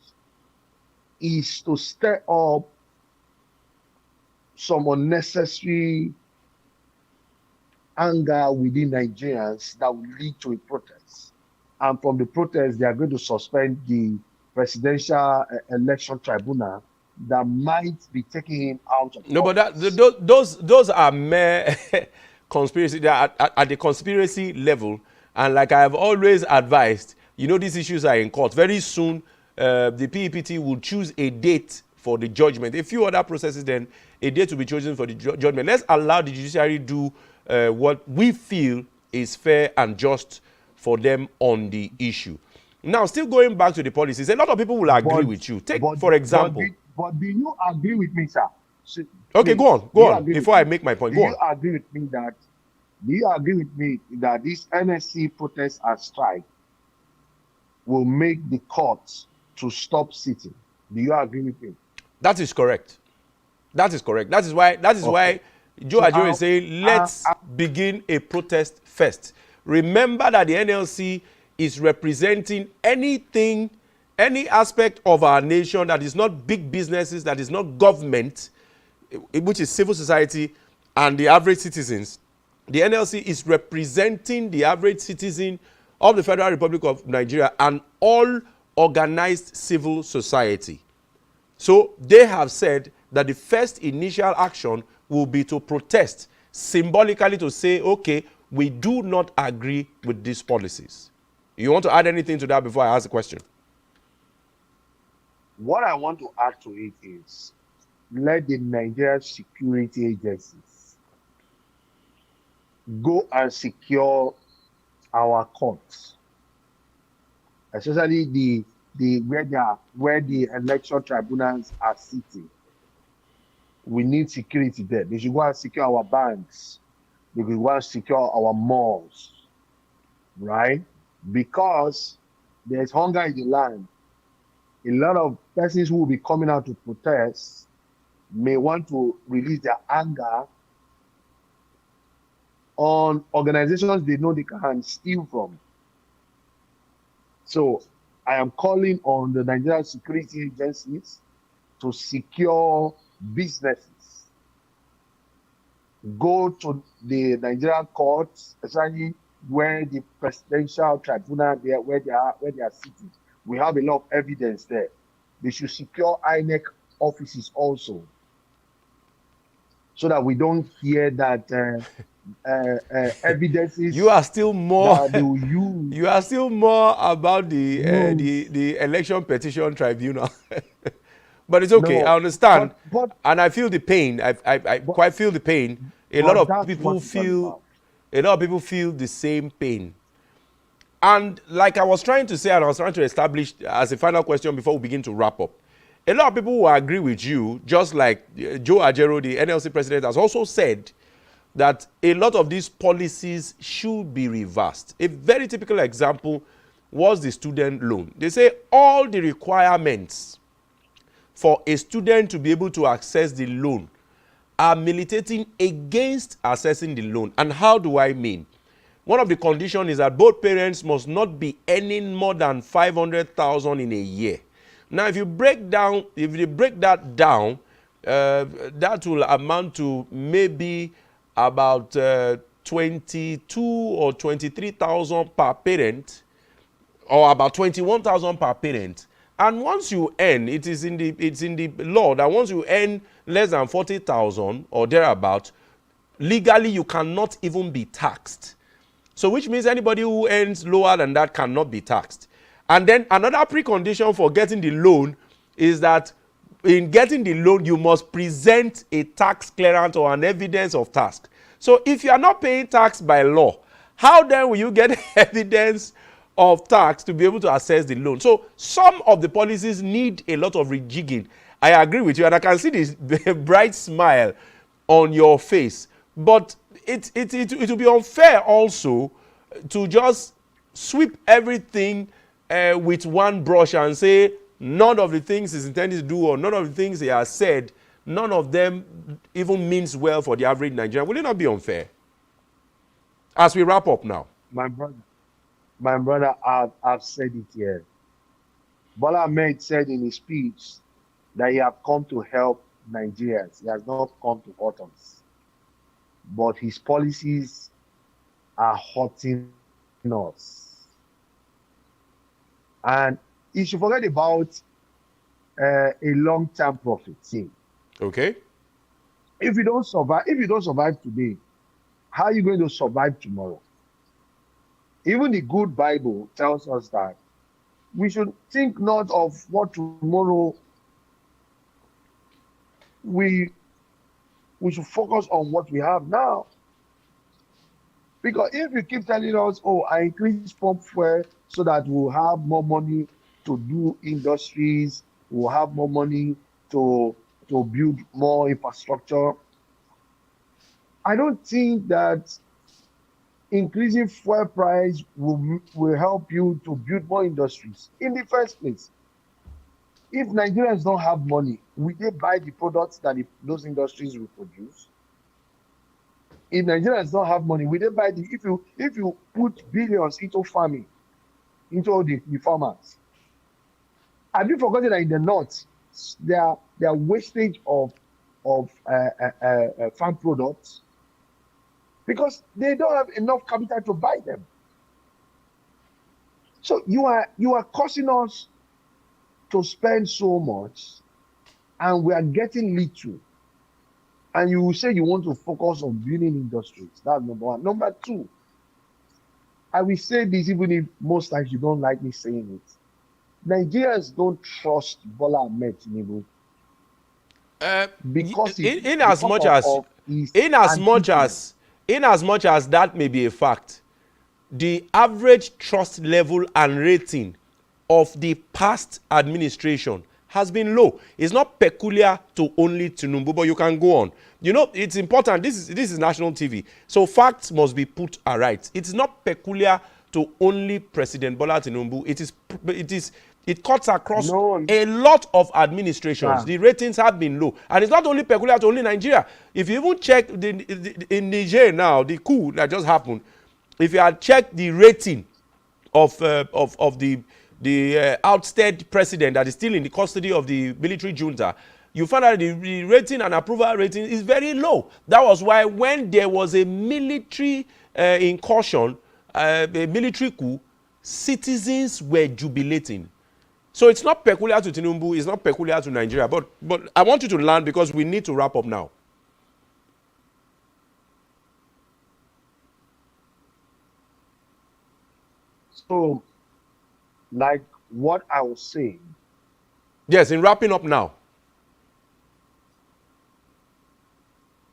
is to stir up some unnecessary anger within Nigerians that will lead to a protest. And from the protest, they are going to suspend the presidential election tribunal that might be taking him out of office. But those are mere conspiracy. They are at the conspiracy level. And like I have always advised, these issues are in court. Very soon, the PEPT will choose a date for the judgment. A few other processes, then a date will be chosen for the judgment. Let's allow the judiciary do what we feel is fair and just for them on the issue. Now, still going back to the policies, a lot of people will agree with you. For example. But do you agree with me, sir? Okay, go on. Before I make my point, go on. Do you agree with me that this NSC protest and strike will make the courts to stop sitting? Do you agree with me? That is correct. That is correct. That is why Joe Ajero is saying, let's begin a protest first. Remember that the NLC is representing anything, any aspect of our nation that is not big businesses, that is not government, which is civil society and the average citizens. The NLC is representing the average citizen of the Federal Republic of Nigeria and all organized civil society. So they have said that the first initial action will be to protest, symbolically to say, okay, we do not agree with these policies. You want to add anything to that before I ask the question? What I want to add to it is, let the Nigerian security agencies go and secure our courts, especially where the election tribunals are sitting. We need security there. They should go and secure our banks. They should go and secure our malls, right? Because there's hunger in the land. A lot of persons who will be coming out to protest may want to release their anger on organizations they know they can steal from. So I am calling on the Nigerian security agencies to secure businesses. Go to the Nigerian courts, especially where the presidential tribunal where they are sitting. We have a lot of evidence there. They should secure INEC offices also, so that we don't hear that evidences. You are still more. They will use. You are still more about the election petition tribunal. But it's okay. No, I understand, and I feel the pain. I quite feel the pain. A lot of people feel the same pain. And like I was trying to say, and I was trying to establish as a final question before we begin to wrap up, a lot of people will agree with you, just like Joe Ajero, the NLC president, has also said that a lot of these policies should be reversed. A very typical example was the student loan. They say all the requirements for a student to be able to access the loan are militating against accessing the loan. And how do I mean? One of the conditions is that both parents must not be earning more than 500,000 in a year. Now, if you break that down, that will amount to maybe about 22 or 23,000 per parent, or about 21,000 per parent. And once you earn, it's in the law that once you earn less than 40,000 or thereabout, legally you cannot even be taxed. So which means anybody who earns lower than that cannot be taxed. And then another precondition for getting the loan is that in getting the loan, you must present a tax clearance or an evidence of tax. So if you are not paying tax by law, how then will you get evidence of tax to be able to access the loan? So some of the policies need a lot of rejigging. I agree with you, and I can see this bright smile on your face. But it will be unfair also to just sweep everything with one brush and say none of the things he's intended to do or none of the things he has said, none of them even means well for the average Nigerian. Will it not be unfair? As we wrap up now. My brother, I've said it here. Bola Ahmed said in his speech that he has come to help Nigerians. He has not come to hurt us. But his policies are hurting us. And you should forget about a long-term profit. See, okay. If you don't survive today, how are you going to survive tomorrow? Even the good Bible tells us that we should think not of what tomorrow. We should focus on what we have now. Because if you keep telling us, oh, I increase pump fuel so that we'll have more money to do industries, we'll have more money to build more infrastructure, I don't think that increasing fuel price will help you to build more industries in the first place. if Nigerians don't have money, will they buy the products that those industries will produce? If Nigerians don't have money, will they buy the, if you put billions into farming, into the farmers, have you forgotten that in the north, their wastage of farm products, because they don't have enough capital to buy them. So you are causing us to spend so much, and we are getting little. And you will say you want to focus on building industries. That's number one. Number two, I will say this even if most times you don't like me saying it. Nigerians don't trust Bola Ahmed Tinubu. Because in as much as that may be a fact, the average trust level and rating of the past administration has been low. It's not peculiar to only Tinubu, but you can go on. You know, it's important. This is national TV, so facts must be put aright. It's not peculiar to only President Bola Tinubu. It cuts across a lot of administrations. The ratings have been low, and it's not only peculiar to only Nigeria. If you even check in Niger now, the coup that just happened, if you had checked the rating of the ousted president that is still in the custody of the military junta, you find out the rating and approval rating is very low. That was why when there was a military incursion, a military coup, citizens were jubilating. So it's not peculiar to Tinubu, it's not peculiar to Nigeria. But I want you to learn, because we need to wrap up now. So, like what I was saying. Yes, in wrapping up now.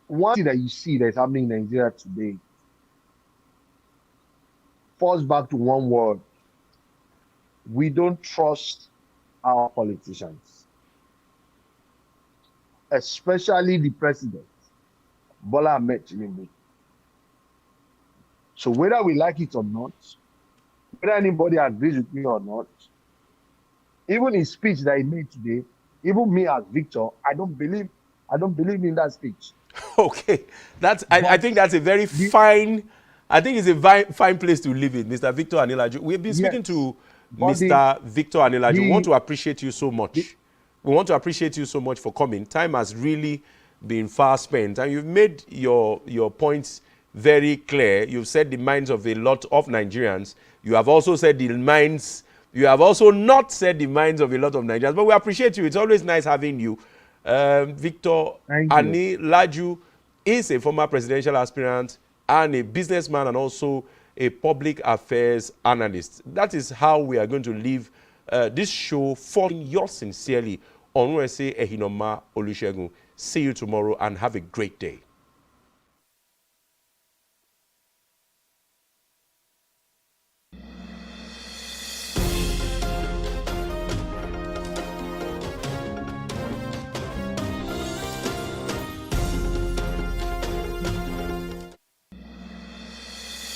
One thing that you see that's happening in Nigeria today falls back to one word. We don't trust our politicians, especially the president, Bola Ahmed Tinubu. So whether we like it or not, whether anybody agrees with me or not, even his speech that he made today, even me as Victor, I don't believe in that speech. Okay, I think that's a very fine. I think it's a fine place to live in, Mr. Victor Anilaju. We've been speaking to Mr. Victor Anilaju. We want to appreciate you so much. We want to appreciate you so much for coming. Time has really been far spent, and you've made your points very clear. You've said the minds of a lot of Nigerians. You have also said the minds. You have also not said the minds of a lot of Nigerians. But we appreciate you. It's always nice having you. Victor Anilaju is a former presidential aspirant and a businessman, and also a public affairs analyst. That is how we are going to leave this show for yours sincerely, Onwese Ehinoma Olusegun. See you tomorrow and have a great day.